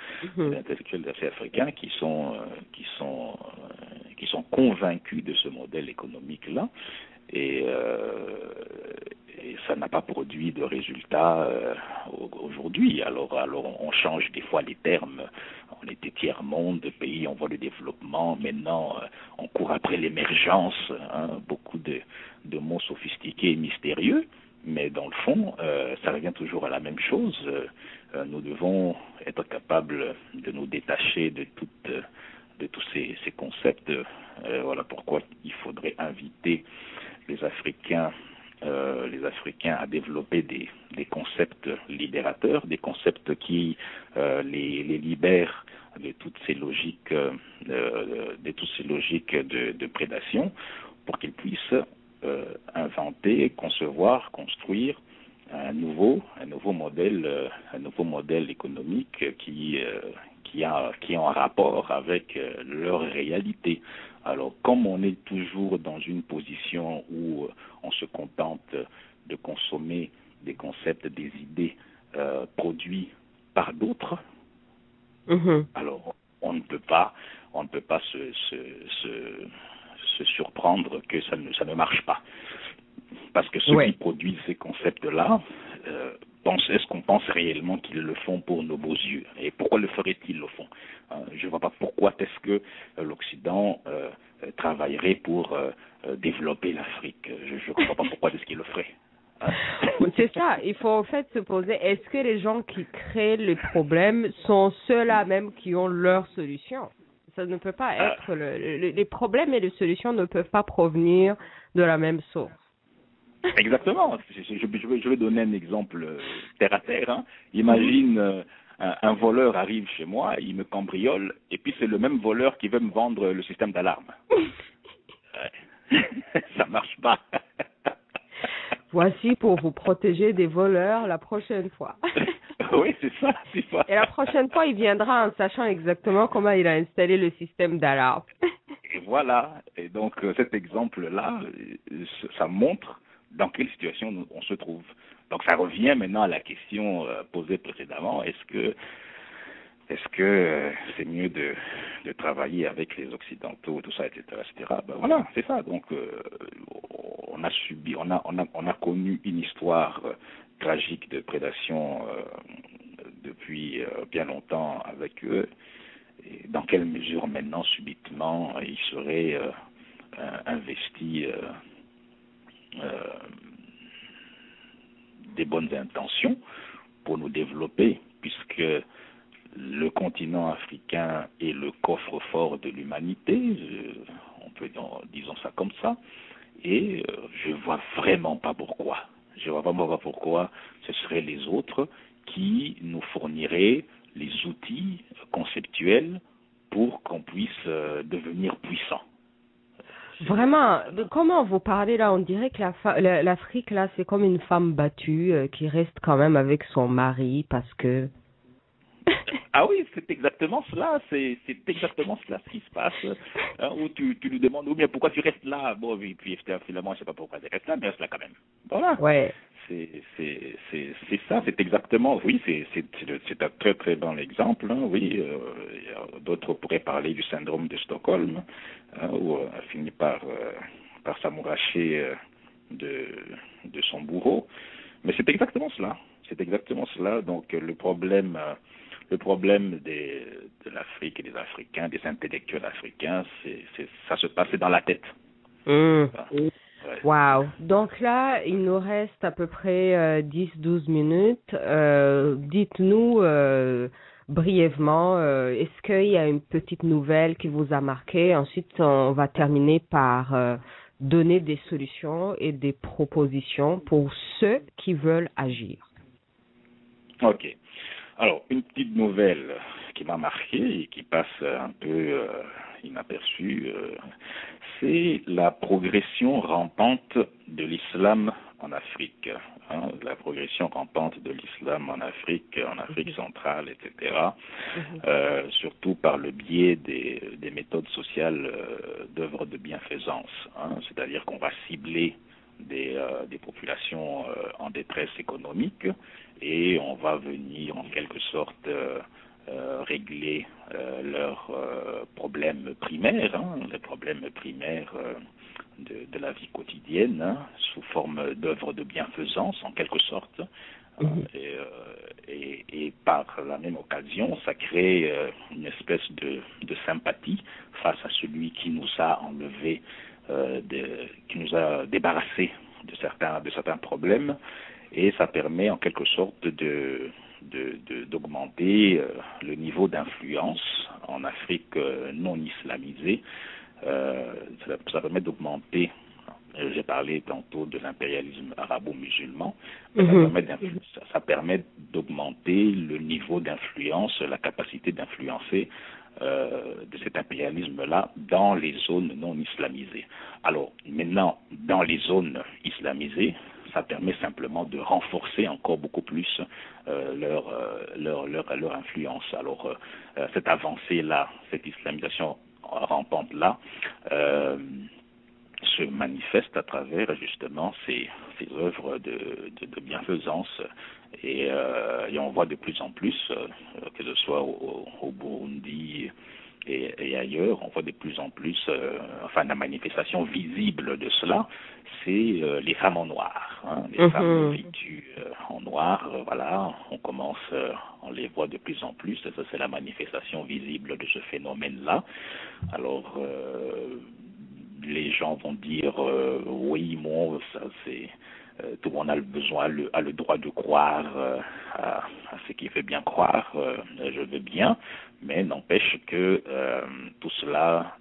qui sont convaincus de ce modèle économique-là, et ça n'a pas produit de résultats aujourd'hui. Alors on change des fois les termes. On était tiers-monde, pays en voie de développement. Maintenant, on court après l'émergence. Hein, beaucoup de mots sophistiqués et mystérieux. Mais dans le fond, ça revient toujours à la même chose. Nous devons être capables de nous détacher de tous ces concepts. Voilà pourquoi il faudrait inviter les Africains à développer des concepts libérateurs, des concepts qui les libèrent de toutes ces logiques de prédation, pour qu'ils puissent inventer, concevoir, construire un nouveau modèle économique qui est en rapport avec leur réalité. Alors, comme on est toujours dans une position où on se contente de consommer des concepts, des idées produits par d'autres, Mhm. Alors, on ne peut pas se surprendre que ça ne marche pas. Parce que ceux qui Ouais. produisent ces concepts-là, est-ce qu'on pense réellement qu'ils le font pour nos beaux yeux? Et pourquoi le feraient-ils au fond? Je ne vois pas pourquoi est-ce que l'Occident travaillerait pour développer l'Afrique. Je ne comprends pas pourquoi est-ce qu'il le ferait. Hein? C'est ça, il faut en fait se poser, est-ce que les gens qui créent les problèmes sont ceux-là même qui ont leurs solutions? Ça ne peut pas Euh, être, les problèmes et les solutions ne peuvent pas provenir de la même source. Exactement. Je vais donner un exemple terre à terre. Hein. Mhm. Imagine un voleur arrive chez moi, il me cambriole, et puis c'est le même voleur qui veut me vendre le système d'alarme. Ouais. Ça marche pas. Voici pour vous protéger des voleurs la prochaine fois. Oui, c'est ça, c'est ça. Et la prochaine fois, il viendra en sachant exactement comment il a installé le système d'alarme. Et voilà. Et donc cet exemple-là, ça montre dans quelle situation on se trouve. Donc ça revient maintenant à la question posée précédemment. Est-ce que c'est mieux de travailler avec les Occidentaux, tout ça, etc., etc. Ben voilà, c'est ça. Donc, on a connu une histoire tragique de prédation depuis bien longtemps avec eux. Et dans quelle mesure maintenant, subitement, ils seraient investis des bonnes intentions pour nous développer, puisque le continent africain est le coffre-fort de l'humanité, on peut disons ça comme ça, et je vois vraiment pas pourquoi. Je vois vraiment pas pourquoi ce seraient les autres qui nous fourniraient les outils conceptuels pour qu'on puisse devenir puissant. Vraiment, comment vous parlez là, on dirait que l'Afrique là, c'est comme une femme battue qui reste quand même avec son mari parce que Ah oui, c'est exactement cela, c'est exactement cela ce qui se passe, hein, où tu lui demandes, ou bien pourquoi tu restes là, bon, oui, puis finalement, je sais pas pourquoi tu restes là, mais reste là quand même. Voilà, ouais. c'est ça, c'est exactement, oui, c'est un très très bon exemple, hein, oui, d'autres pourraient parler du syndrome de Stockholm, hein, où elle finit par s'amouracher de son bourreau, mais c'est exactement cela. C'est exactement cela. Donc le problème de l'Afrique et des Africains, des intellectuels africains, ça se passait dans la tête. Mm. Ouais. Wow. Donc là, il nous reste à peu près 10-12 minutes. Dites-nous brièvement, est-ce qu'il y a une petite nouvelle qui vous a marqué? Ensuite, on va terminer par donner des solutions et des propositions pour ceux qui veulent agir. Ok. Alors, une petite nouvelle qui m'a marqué et qui passe un peu inaperçue, c'est la progression rampante de l'islam en Afrique. Hein, la progression rampante de l'islam en Afrique centrale, etc. Surtout par le biais des méthodes sociales d'œuvres de bienfaisance. Hein, c'est-à-dire qu'on va cibler des populations en détresse économique et on va venir en quelque sorte régler leurs problèmes primaires, hein, les problèmes primaires de la vie quotidienne, hein, sous forme d'œuvres de bienfaisance en quelque sorte. Et par la même occasion, ça crée une espèce de sympathie face à celui qui nous a enlevé, qui nous a débarrassé de certains problèmes, et ça permet en quelque sorte d'augmenter le niveau d'influence en Afrique non islamisée. Ça permet d'augmenter, j'ai parlé tantôt de l'impérialisme arabo-musulman, ça permet d'augmenter le niveau d'influence, la capacité d'influencer de cet impérialisme-là dans les zones non islamisées. Alors maintenant, dans les zones islamisées, ça permet simplement de renforcer encore beaucoup plus leur influence. Alors cette avancée-là, cette islamisation rampante-là, se manifeste à travers justement ces œuvres de bienfaisance et on voit de plus en plus, que ce soit au Burundi et ailleurs, on voit de plus en plus, enfin la manifestation visible de cela, c'est les femmes en noir, hein, les femmes vêtues en noir, voilà, on les voit de plus en plus, et ça c'est la manifestation visible de ce phénomène-là. Alors les gens vont dire oui, moi, ça c'est tout le monde a le droit de croire à ce qu'il veut bien croire, je veux bien, mais n'empêche que tout cela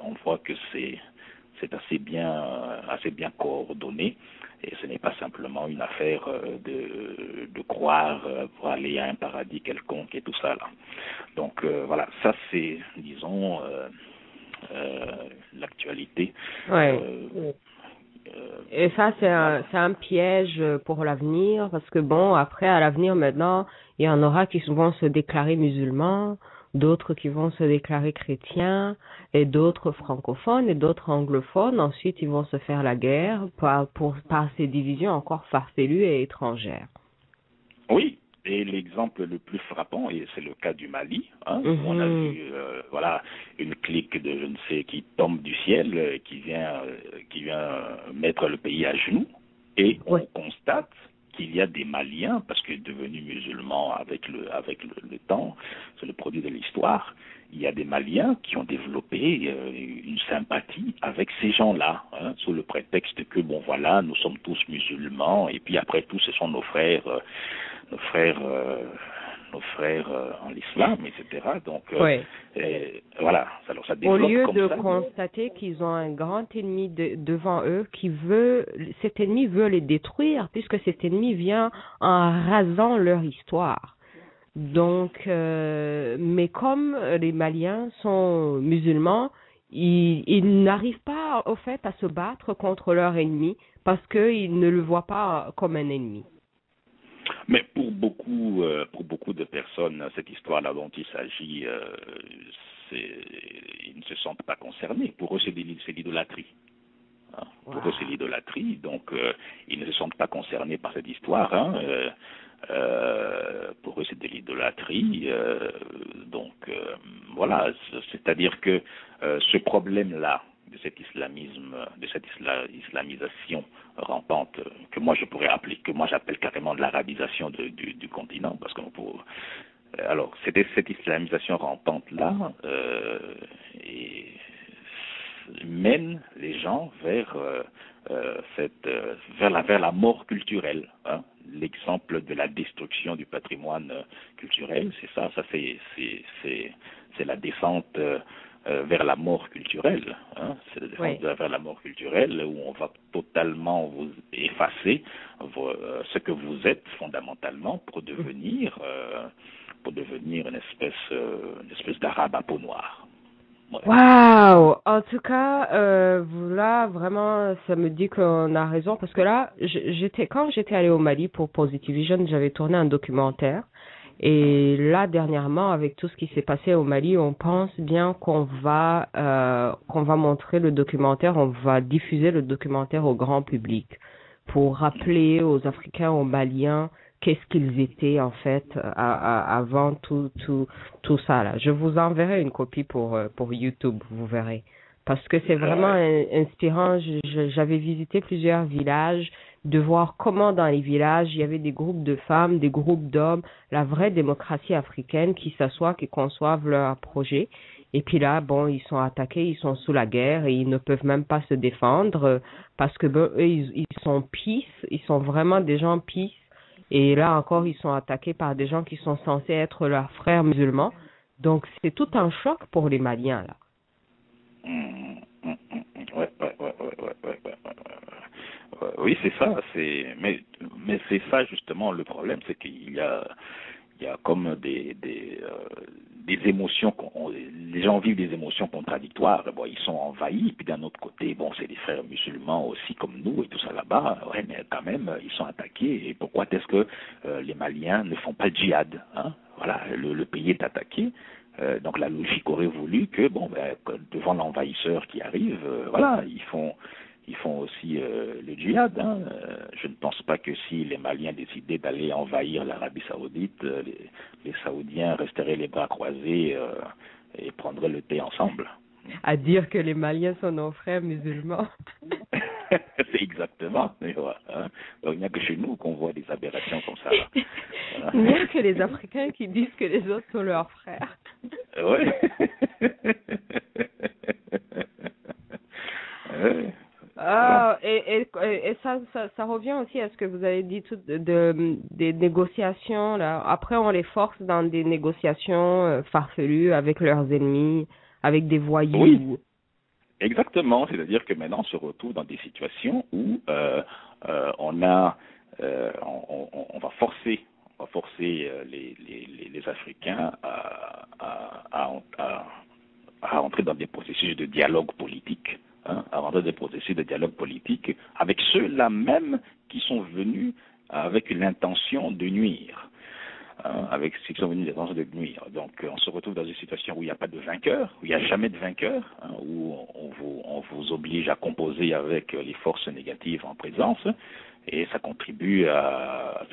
on voit que c'est assez bien coordonné et ce n'est pas simplement une affaire de croire pour aller à un paradis quelconque et tout ça là. Donc voilà, ça c'est disons l'actualité. Ouais. Et ça, c'est un piège pour l'avenir, parce que bon, après, à l'avenir, maintenant, il y en aura qui vont se déclarer musulmans, d'autres qui vont se déclarer chrétiens, et d'autres francophones, et d'autres anglophones. Ensuite, ils vont se faire la guerre par ces divisions encore farfelues et étrangères. Oui. Et l'exemple le plus frappant, et c'est le cas du Mali, hein, où on a vu voilà, une clique de je ne sais qui tombe du ciel, qui vient mettre le pays à genoux, et on constate qu'il y a des Maliens, parce que devenus musulmans avec le temps, c'est le produit de l'histoire, il y a des Maliens qui ont développé une sympathie avec ces gens-là, hein, sous le prétexte que, bon voilà, nous sommes tous musulmans, et puis après tout, ce sont nos frères en l'islam, etc. Donc, voilà. Alors, ça développe au lieu comme de ça. Constater qu'ils ont un grand ennemi devant eux, cet ennemi veut les détruire, puisque cet ennemi vient en rasant leur histoire. Donc, mais comme les Maliens sont musulmans, ils n'arrivent pas, au fait, à se battre contre leur ennemi, parce qu'ils ne le voient pas comme un ennemi. Mais pour beaucoup de personnes, cette histoire-là dont il s'agit, ils ne se sentent pas concernés. Pour eux, c'est l'idolâtrie. Hein. Wow. Pour eux, c'est l'idolâtrie. Donc, ils ne se sentent pas concernés par cette histoire. Hein. Pour eux, c'est de l'idolâtrie. Donc, voilà. C'est-à-dire que ce problème-là, de cet islamisme, de cette islamisation rampante que moi j'appelle carrément de l'arabisation du continent, parce qu'on peut. Alors, c'était cette islamisation rampante là mène les gens vers la mort culturelle. Hein. L'exemple de la destruction du patrimoine culturel, c'est ça. Ça c'est la descente. Vers la mort culturelle, hein, c'est la descente vers la mort culturelle où on va totalement vous effacer ce que vous êtes fondamentalement pour devenir une espèce d'arabe à peau noire. Waouh! En tout cas, là vraiment, ça me dit qu'on a raison parce que là, quand j'étais allée au Mali pour Positive Vision, j'avais tourné un documentaire. Et là, dernièrement, avec tout ce qui s'est passé au Mali, on pense bien qu'on va montrer le documentaire, on va diffuser le documentaire au grand public pour rappeler aux Africains, aux Maliens, qu'est-ce qu'ils étaient en fait avant tout ça là. Je vous enverrai une copie pour YouTube, vous verrez. Parce que c'est vraiment inspirant. J'avais visité plusieurs villages, de voir comment dans les villages, il y avait des groupes de femmes, des groupes d'hommes, la vraie démocratie africaine qui s'assoient, qui conçoivent leurs projets. Et puis là, bon, ils sont attaqués, ils sont sous la guerre et ils ne peuvent même pas se défendre parce que eux, ils sont peace, ils sont vraiment des gens peace. Et là encore, ils sont attaqués par des gens qui sont censés être leurs frères musulmans. Donc, c'est tout un choc pour les Maliens, là. Oui, c'est ça. Mais c'est ça justement le problème, c'est qu'il y a comme des émotions. Les gens vivent des émotions contradictoires. Bon, ils sont envahis, puis d'un autre côté, bon, c'est des frères musulmans aussi comme nous et tout ça là-bas. Ouais, mais quand même, ils sont attaqués. Et pourquoi est-ce que les Maliens ne font pas le djihad, hein? Voilà, le pays est attaqué. Donc la logique aurait voulu que, devant l'envahisseur qui arrive, voilà, ils font aussi le djihad. Hein. Je ne pense pas que si les Maliens décidaient d'aller envahir l'Arabie Saoudite, les Saoudiens resteraient les bras croisés et prendraient le thé ensemble. À dire que les Maliens sont nos frères musulmans. C'est exactement. Voilà, hein. Donc, il n'y a que chez nous qu'on voit des aberrations comme ça. Il n'y a que les Africains qui disent que les autres sont leurs frères. Oui. Ah, et ça revient aussi à ce que vous avez dit des négociations là. Après, on les force dans des négociations farfelues avec leurs ennemis, avec des voyous. Oui, exactement. C'est-à-dire que maintenant, on se retrouve dans des situations où on va forcer les Africains à entrer dans des processus de dialogue politique. À rentrer des processus de dialogue politique avec ceux-là même qui sont venus avec l'intention de nuire. Avec ceux qui sont venus l'intention de nuire. Donc, on se retrouve dans une situation où il n'y a pas de vainqueur, où il n'y a jamais de vainqueur, où on vous oblige à composer avec les forces négatives en présence, et ça contribue à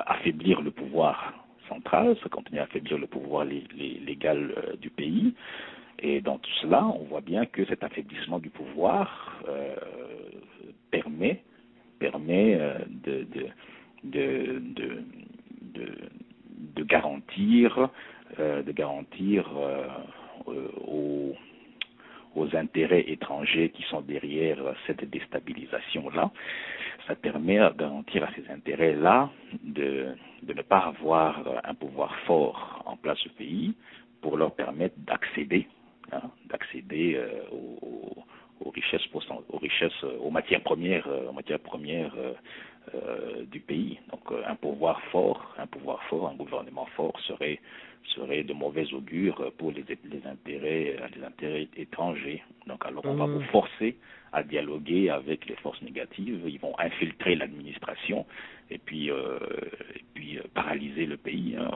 affaiblir le pouvoir central, ça continue à affaiblir le pouvoir légal du pays. Et dans tout cela, on voit bien que cet affaiblissement du pouvoir permet de garantir aux intérêts étrangers qui sont derrière cette déstabilisation-là. Ça permet de garantir à ces intérêts-là de ne pas avoir un pouvoir fort en place au pays pour leur permettre d'accéder aux matières premières du pays. Donc un pouvoir fort, un gouvernement fort serait de mauvais augure pour les intérêts étrangers. Donc alors on va vous forcer à dialoguer avec les forces négatives, ils vont infiltrer l'administration et puis paralyser le pays. Hein.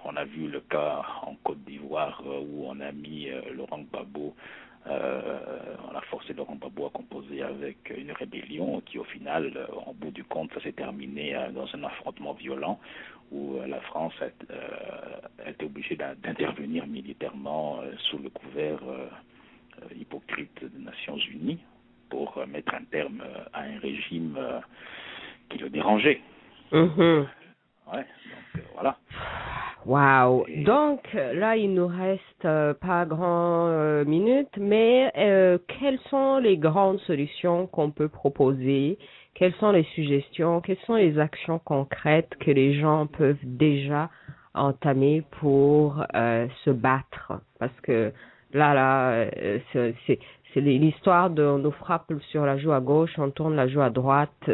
On a vu le cas en Côte d'Ivoire où on a mis Laurent Gbagbo, on a forcé Laurent Gbagbo à composer avec une rébellion qui au final, en bout du compte, ça s'est terminé dans un affrontement violent où la France a été obligée d'intervenir militairement sous le couvert hypocrite des Nations Unies pour mettre un terme à un régime qui le dérangeait. Mm-hmm. Ouais, donc voilà. Wow. Donc là, il nous reste pas grand minutes, mais quelles sont les grandes solutions qu'on peut proposer? Quelles sont les suggestions? Quelles sont les actions concrètes que les gens peuvent déjà entamer pour se battre? Parce que là, c'est l'histoire de on nous frappe sur la joue à gauche, on tourne la joue à droite.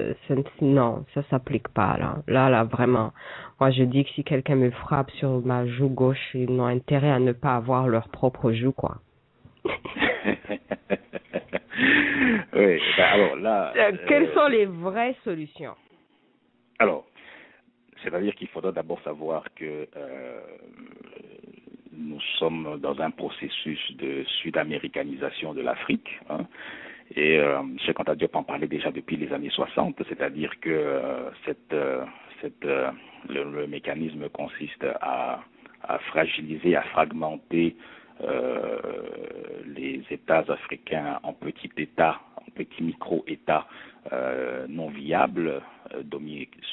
Non, ça s'applique pas là. Là, vraiment. Moi, je dis que si quelqu'un me frappe sur ma joue gauche, ils n'ont intérêt à ne pas avoir leur propre joue, quoi. Oui, alors là... Quelles sont les vraies solutions? Alors, c'est-à-dire qu'il faudra d'abord savoir que nous sommes dans un processus de sud-américanisation de l'Afrique, hein, et Cheikh Anta Diop en parlait déjà depuis les années 60, c'est-à-dire que le mécanisme consiste à fragiliser, à fragmenter les États africains en petits États, en petits micro-États non viables,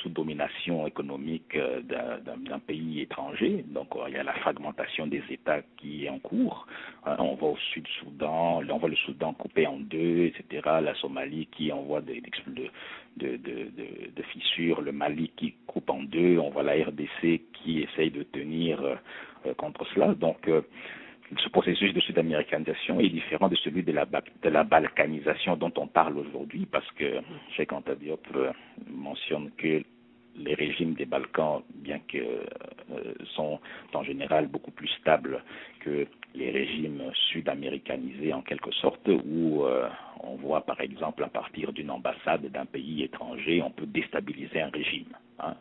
sous domination économique d'un pays étranger. Donc il y a la fragmentation des États qui est en cours. On voit au Sud-Soudan, on voit le Soudan coupé en deux, etc. La Somalie qui envoie de fissures, le Mali qui coupe en deux, on voit la RDC qui essaye de tenir contre cela. Donc ce processus de sud-américanisation est différent de celui de la balkanisation dont on parle aujourd'hui, parce que Cheikh Anta Diop mentionne que les régimes des Balkans, bien que sont en général beaucoup plus stables que les régimes sud-américanisés en quelque sorte, où on voit par exemple à partir d'une ambassade d'un pays étranger, on peut déstabiliser un régime. Hein.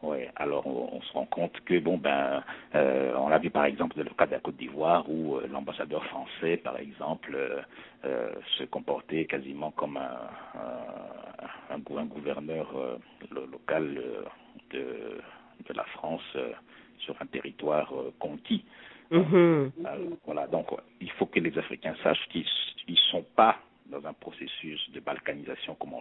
Ouais, alors on se rend compte que on a vu par exemple le cas de la Côte d'Ivoire où l'ambassadeur français, par exemple, se comportait quasiment comme un gouverneur local de la France sur un territoire conquis. Voilà, donc il faut que les Africains sachent qu'ils ne sont pas dans un processus de balkanisation, comme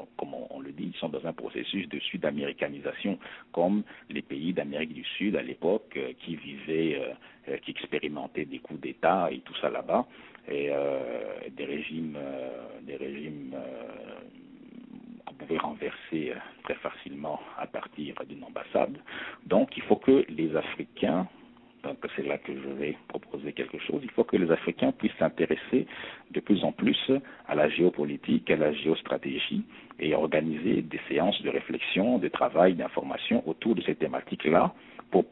on le dit, ils sont dans un processus de sud-américanisation, comme les pays d'Amérique du Sud à l'époque qui vivaient, qui expérimentaient des coups d'État et tout ça là-bas, et des régimes qu'on pouvait renverser très facilement à partir d'une ambassade. Donc il faut que les Africains, donc c'est là que je vais proposer quelque chose. Il faut que les Africains puissent s'intéresser de plus en plus à la géopolitique, à la géostratégie et organiser des séances de réflexion, de travail, d'information autour de ces thématiques-là pour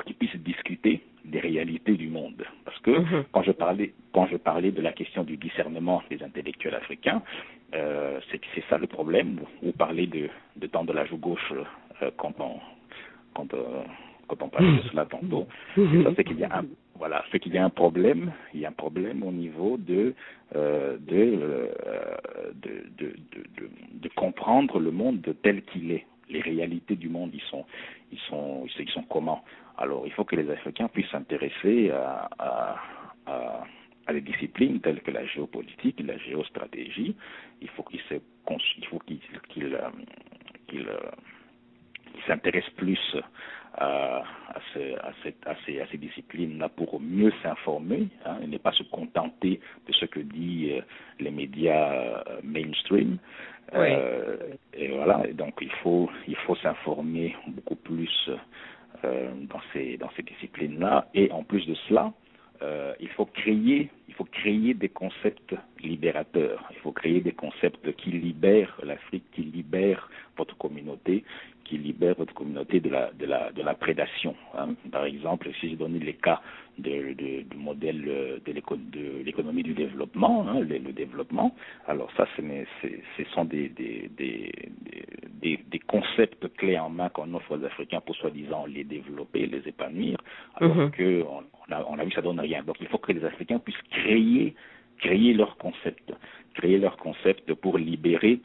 qu'ils puissent discuter des réalités du monde. Parce que quand je parlais de la question du discernement des intellectuels africains, c'est ça le problème. Vous parlez de temps de la joue gauche quand on parlait de cela tantôt, c'est qu'il y a un problème, il y a un problème au niveau de comprendre le monde tel qu'il est. Les réalités du monde, ils sont comment? Alors, il faut que les Africains puissent s'intéresser à des disciplines telles que la géopolitique, la géostratégie. Il faut qu'ils s'intéressent plus à ces disciplines-là pour mieux s'informer, et ne pas se contenter de ce que disent les médias mainstream. Oui. Et voilà, et donc il faut s'informer beaucoup plus dans ces disciplines-là. Et en plus de cela, il faut créer des concepts libérateurs. Il faut créer des concepts qui libèrent l'Afrique, qui libèrent votre communauté, de la prédation. Par exemple, si je donne les cas du modèle de l'économie du développement, le développement, alors ça, ce sont des concepts clés en main qu'on offre aux Africains pour soi-disant les développer, les épanouir, alors que on a vu que ça donne rien. Donc il faut que les Africains puissent créer leurs concepts pour libérer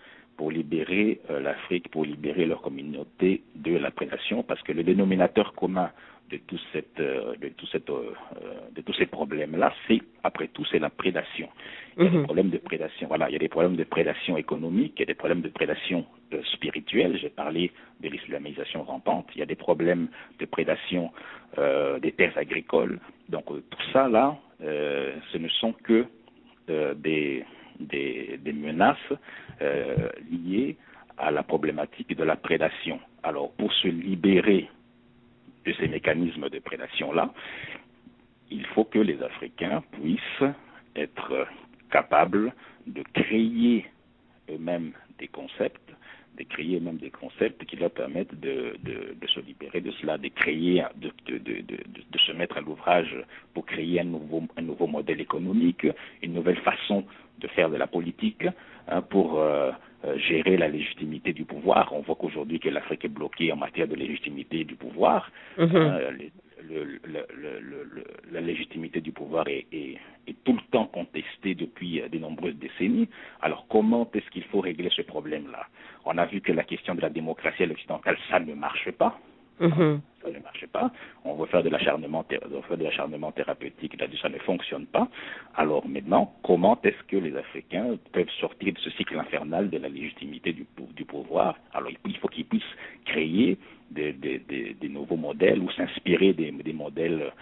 l'Afrique, pour libérer leur communauté de la prédation, parce que le dénominateur commun de tous ces problèmes-là, après tout, c'est la prédation. Il y a des problèmes de prédation. Voilà, il y a des problèmes de prédation économique, il y a des problèmes de prédation spirituelle. J'ai parlé de l'islamisation rampante. Il y a des problèmes de prédation des terres agricoles. Donc tout ça là, ce ne sont que des menaces liées à la problématique de la prédation. Alors, pour se libérer de ces mécanismes de prédation-là, il faut que les Africains puissent être capables de créer eux-mêmes des concepts, qui leur permettent de se libérer de cela, de se mettre à l'ouvrage pour créer un nouveau modèle économique, une nouvelle façon de faire de la politique, pour gérer la légitimité du pouvoir. On voit qu'aujourd'hui que l'Afrique est bloquée en matière de légitimité du pouvoir. La légitimité du pouvoir est tout le temps contestée depuis de nombreuses décennies. Alors comment est-ce qu'il faut régler ce problème-là? On a vu que la question de la démocratie à l'occidentale, ça ne marche pas. Ça ne marche pas. On veut faire de l'acharnement thérapeutique, là-dessus ça ne fonctionne pas. Alors maintenant, comment est-ce que les Africains peuvent sortir de ce cycle infernal de la légitimité du pouvoir? Alors il faut qu'ils puissent créer des nouveaux modèles ou s'inspirer des modèles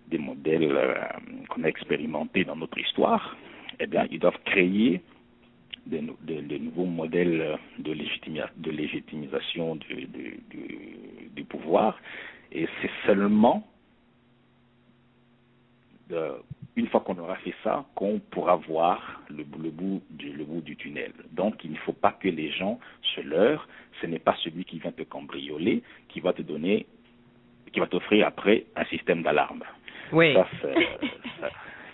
qu'on a expérimentés dans notre histoire. Eh bien, ils doivent créer des nouveaux modèles de légitimisation du pouvoir, et c'est seulement une fois qu'on aura fait ça qu'on pourra voir le bout du tunnel. Donc il ne faut pas que les gens se leurrent. Ce n'est pas celui qui vient te cambrioler qui va t'offrir après un système d'alarme. Oui.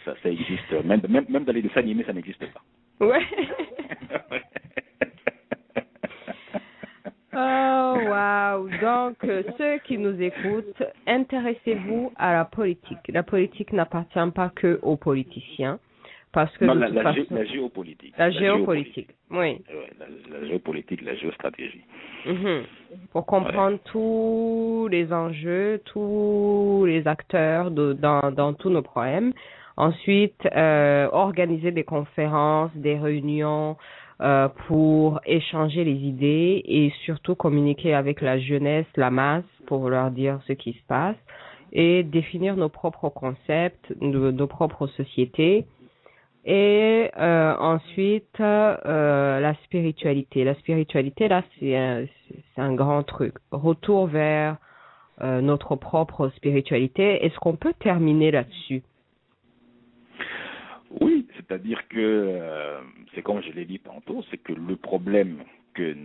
Ça existe. Même dans les dessins animés, ça n'existe pas. Ouais. Oh, Wow. Donc, ceux qui nous écoutent, intéressez-vous à la politique. La politique n'appartient pas que aux politiciens. Parce que non, de toute façon, la géopolitique. la géopolitique, oui. La géopolitique, la géostratégie. Pour comprendre tous les enjeux, tous les acteurs dans tous nos problèmes. Ensuite, organiser des conférences, des réunions pour échanger les idées et surtout communiquer avec la jeunesse, la masse, pour leur dire ce qui se passe et définir nos propres concepts, nos propres sociétés. Et ensuite, la spiritualité. La spiritualité, là, c'est un grand truc. Retour vers notre propre spiritualité. Est-ce qu'on peut terminer là-dessus? Oui, c'est-à-dire que c'est comme je l'ai dit tantôt, c'est que le problème auquel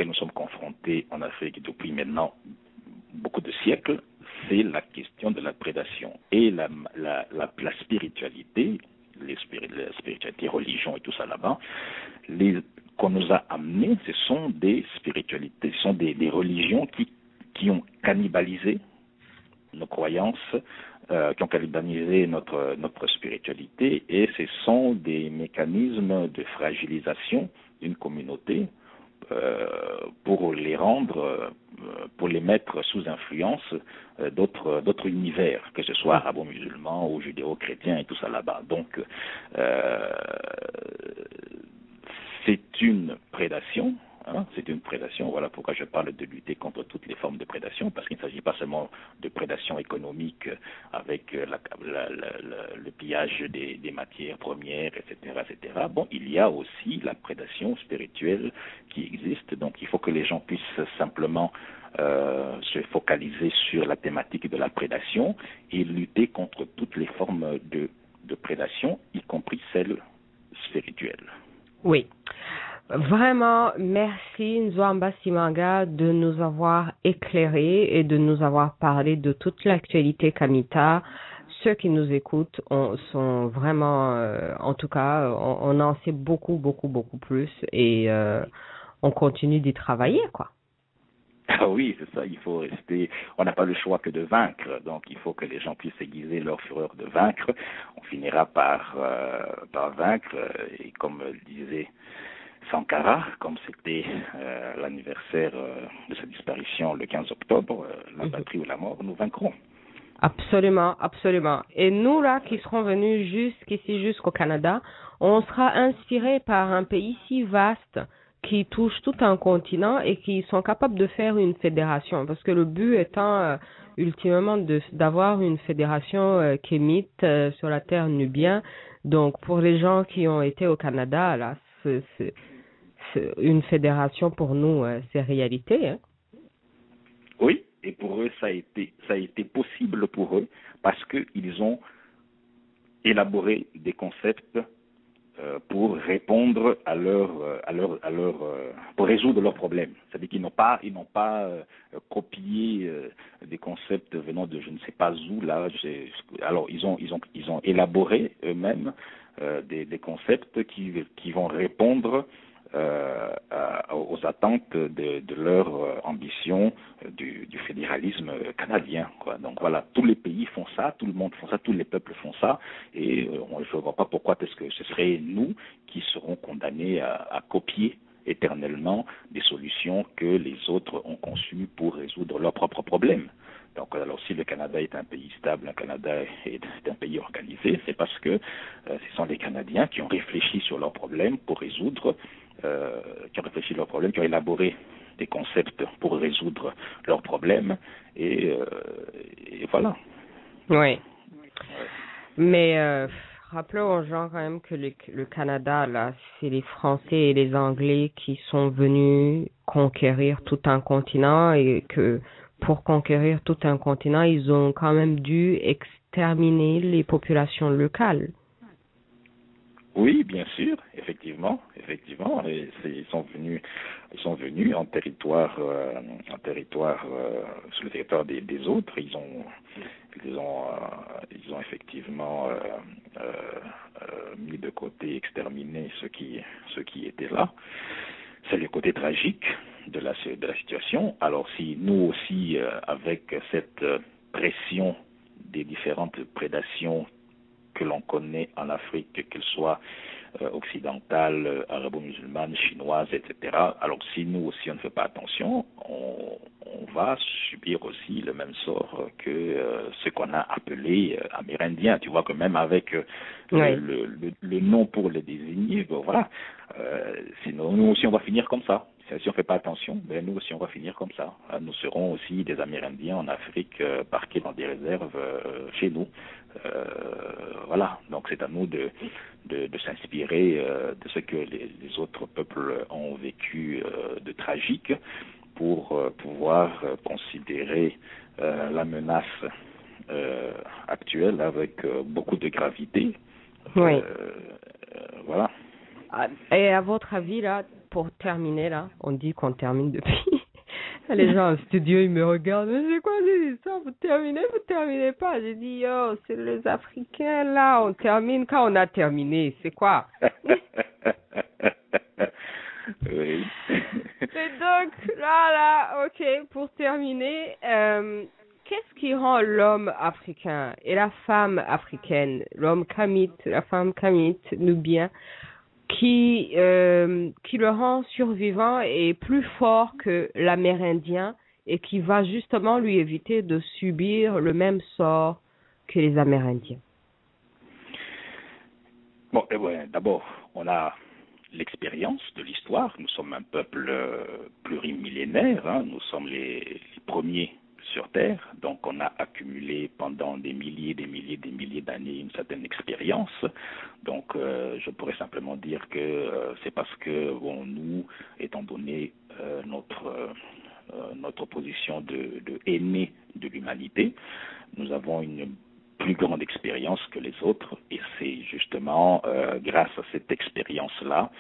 nous sommes confrontés en Afrique depuis maintenant beaucoup de siècles, c'est la question de la prédation. Et la spiritualité, la spiritualité, religion et tout ça là-bas, qu'on nous a amenés, ce sont des spiritualités, ce sont des religions qui ont cannibalisé nos croyances, qui ont cannibalisé notre spiritualité, et ce sont des mécanismes de fragilisation d'une communauté pour les rendre, pour les mettre sous influence d'autres univers, que ce soit arabo-musulmans ou judéo-chrétiens et tout ça là-bas. Donc, c'est une prédation. C'est une prédation, voilà pourquoi je parle de lutter contre toutes les formes de prédation, parce qu'il ne s'agit pas seulement de prédation économique avec le pillage des matières premières, etc., etc. Bon, il y a aussi la prédation spirituelle qui existe, donc il faut que les gens puissent simplement se focaliser sur la thématique de la prédation et lutter contre toutes les formes de prédation, y compris celles spirituelles. Oui. Vraiment, merci Nzwamba Simanga de nous avoir éclairés et de nous avoir parlé de toute l'actualité Kamita. Ceux qui nous écoutent sont vraiment, en tout cas, on en sait beaucoup, beaucoup, beaucoup plus et on continue d'y travailler, quoi. Ah oui, c'est ça, il faut rester, on n'a pas le choix que de vaincre, donc il faut que les gens puissent aiguiser leur fureur de vaincre, on finira par vaincre, et comme disait Sankara, comme c'était l'anniversaire de sa disparition le 15 octobre, la patrie ou la mort, nous vaincrons. Absolument, absolument. Et nous, là, qui serons venus jusqu'au Canada, on sera inspirés par un pays si vaste qui touche tout un continent et qui sont capables de faire une fédération. Parce que le but étant, ultimement, d'avoir une fédération kémite sur la terre nubienne. Donc, pour les gens qui ont été au Canada, là, c'est une fédération pour nous, c'est réalité. Hein? Oui, et pour eux, ça a été possible pour eux parce qu'ils ont élaboré des concepts pour répondre pour résoudre leurs problèmes. C'est-à-dire qu'ils n'ont pas copié des concepts venant de je ne sais pas où là. Alors ils ont élaboré eux-mêmes des concepts qui vont répondre aux attentes de leur ambition du fédéralisme canadien, quoi. Donc voilà, tous les pays font ça, tout le monde font ça, tous les peuples font ça, et je ne vois pas pourquoi est-ce que ce serait nous qui serons condamnés à copier éternellement des solutions que les autres ont conçues pour résoudre leurs propres problèmes. Donc, alors, si le Canada est un pays stable, le Canada est un pays organisé, c'est parce que ce sont les Canadiens qui ont réfléchi sur leurs problèmes pour résoudre, qui ont élaboré des concepts pour résoudre leurs problèmes, et voilà. Oui. Mais rappelons aux gens quand même que le Canada, là, c'est les Français et les Anglais qui sont venus conquérir tout un continent et que pour conquérir tout un continent, ils ont quand même dû exterminer les populations locales. Oui, bien sûr, effectivement, ils sont venus en territoire, sur le territoire des autres. Ils ont effectivement mis de côté, exterminé ceux qui étaient là. c'est le côté tragique de la situation. Alors si nous aussi, avec cette pression des différentes prédations que l'on connaît en Afrique, qu'elles soient occidentales, arabo-musulmanes, chinoises, etc. Alors si nous aussi on ne fait pas attention, on va subir aussi le même sort que ce qu'on a appelé amérindiens. Tu vois que même avec le nom pour les désigner, bon, voilà, sinon nous aussi on va finir comme ça. Si on ne fait pas attention, ben nous aussi on va finir comme ça. Nous serons aussi des Amérindiens en Afrique parqués dans des réserves chez nous. Voilà, donc c'est à nous de s'inspirer de ce que les autres peuples ont vécu de tragique pour pouvoir considérer la menace actuelle avec beaucoup de gravité. Oui. Voilà. Et à votre avis, là, pour terminer, là, on dit qu'on termine depuis. Les gens en studio, ils me regardent. Mais c'est quoi ces histoires? Vous terminez pas. J'ai dit, oh, c'est les Africains, là. On termine quand on a terminé. C'est quoi? Oui. Et donc, là, ok, pour terminer, qu'est-ce qui rend l'homme africain et la femme africaine, l'homme kamite, la femme kamite, nubien, qui le rend survivant et plus fort que l'Amérindien et qui va justement lui éviter de subir le même sort que les Amérindiens? Bon, d'abord, on a l'expérience de l'histoire. Nous sommes un peuple plurimillénaire, hein. Nous sommes les premiers sur Terre, donc on a accumulé pendant des milliers d'années une certaine expérience. Donc je pourrais simplement dire que c'est parce que nous, étant donné notre position de aîné de l'humanité, nous avons une plus grande expérience que les autres, et c'est justement grâce à cette expérience-là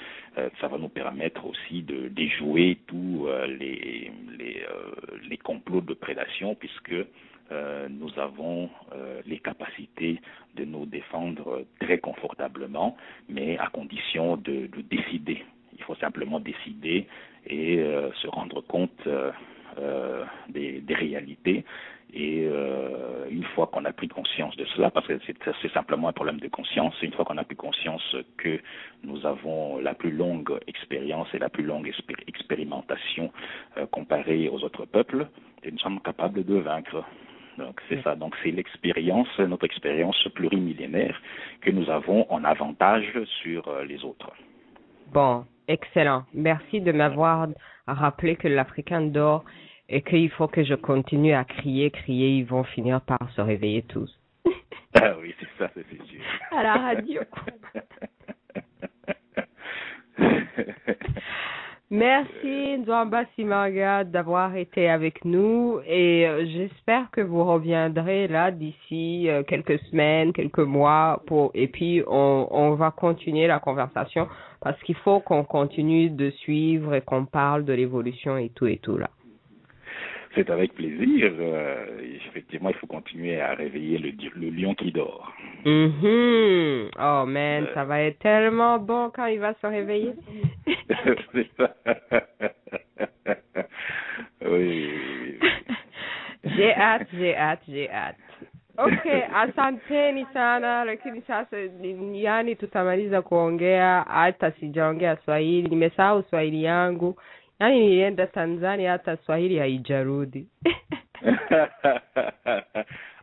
ça va nous permettre aussi de déjouer tous les complots de prédation, puisque nous avons les capacités de nous défendre très confortablement, mais à condition de décider. Il faut simplement décider et se rendre compte des réalités. Et une fois qu'on a pris conscience de cela, parce que c'est simplement un problème de conscience, une fois qu'on a pris conscience que nous avons la plus longue expérience et la plus longue expérimentation comparée aux autres peuples, et nous sommes capables de vaincre. Donc c'est ça, donc c'est l'expérience, notre expérience plurimillénaire que nous avons en avantage sur les autres. Bon, excellent. Merci de m'avoir rappelé que l'Africain dort et qu'il faut que je continue à crier, ils vont finir par se réveiller tous. Ah oui, c'est ça, c'est sûr. À la radio. Merci Nzwamba Simanga d'avoir été avec nous et j'espère que vous reviendrez là d'ici quelques semaines, quelques mois et puis on va continuer la conversation parce qu'il faut qu'on continue de suivre et qu'on parle de l'évolution et tout là. C'est avec plaisir. Effectivement, il faut continuer à réveiller le lion qui dort. Oh man, ça va être tellement bon quand il va se réveiller. C'est ça. Oui. J'ai hâte. Okay, asanteni sana, lakini sasa yani tutamaliza kuongea, hata sijaongea Swahili, nimesahau Swahili yangu. Yani nilienda Tanzania hata Swahili haijarudi.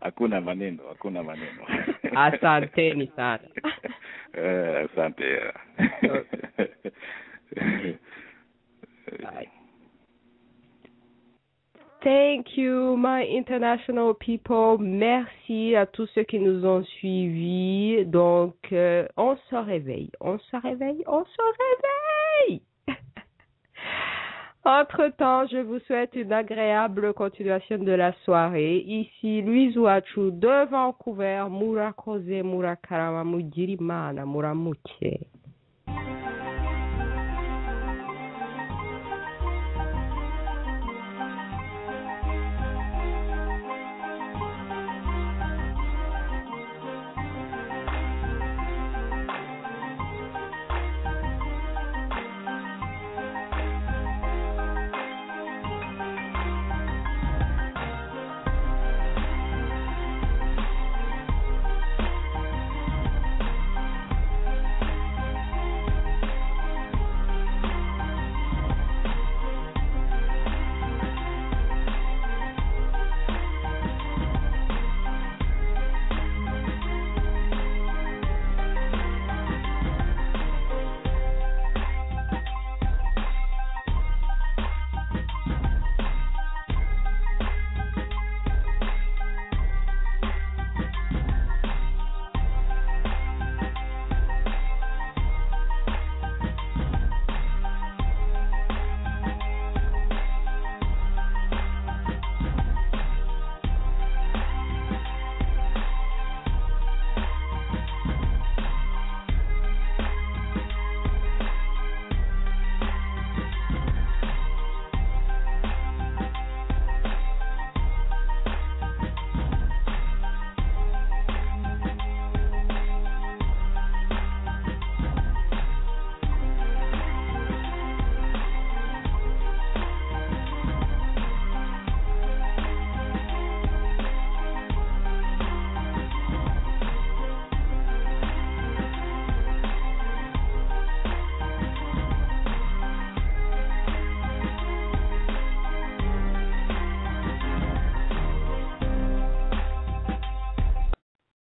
Hakuna maneno. Asanteni sana. Asante. Thank you, my international people. Merci à tous ceux qui nous ont suivis. Donc, on se réveille. Entre-temps, je vous souhaite une agréable continuation de la soirée. Ici, Louise Ouachou de Vancouver. Murakoze, Murakarama, Mujirimana, Muramuche.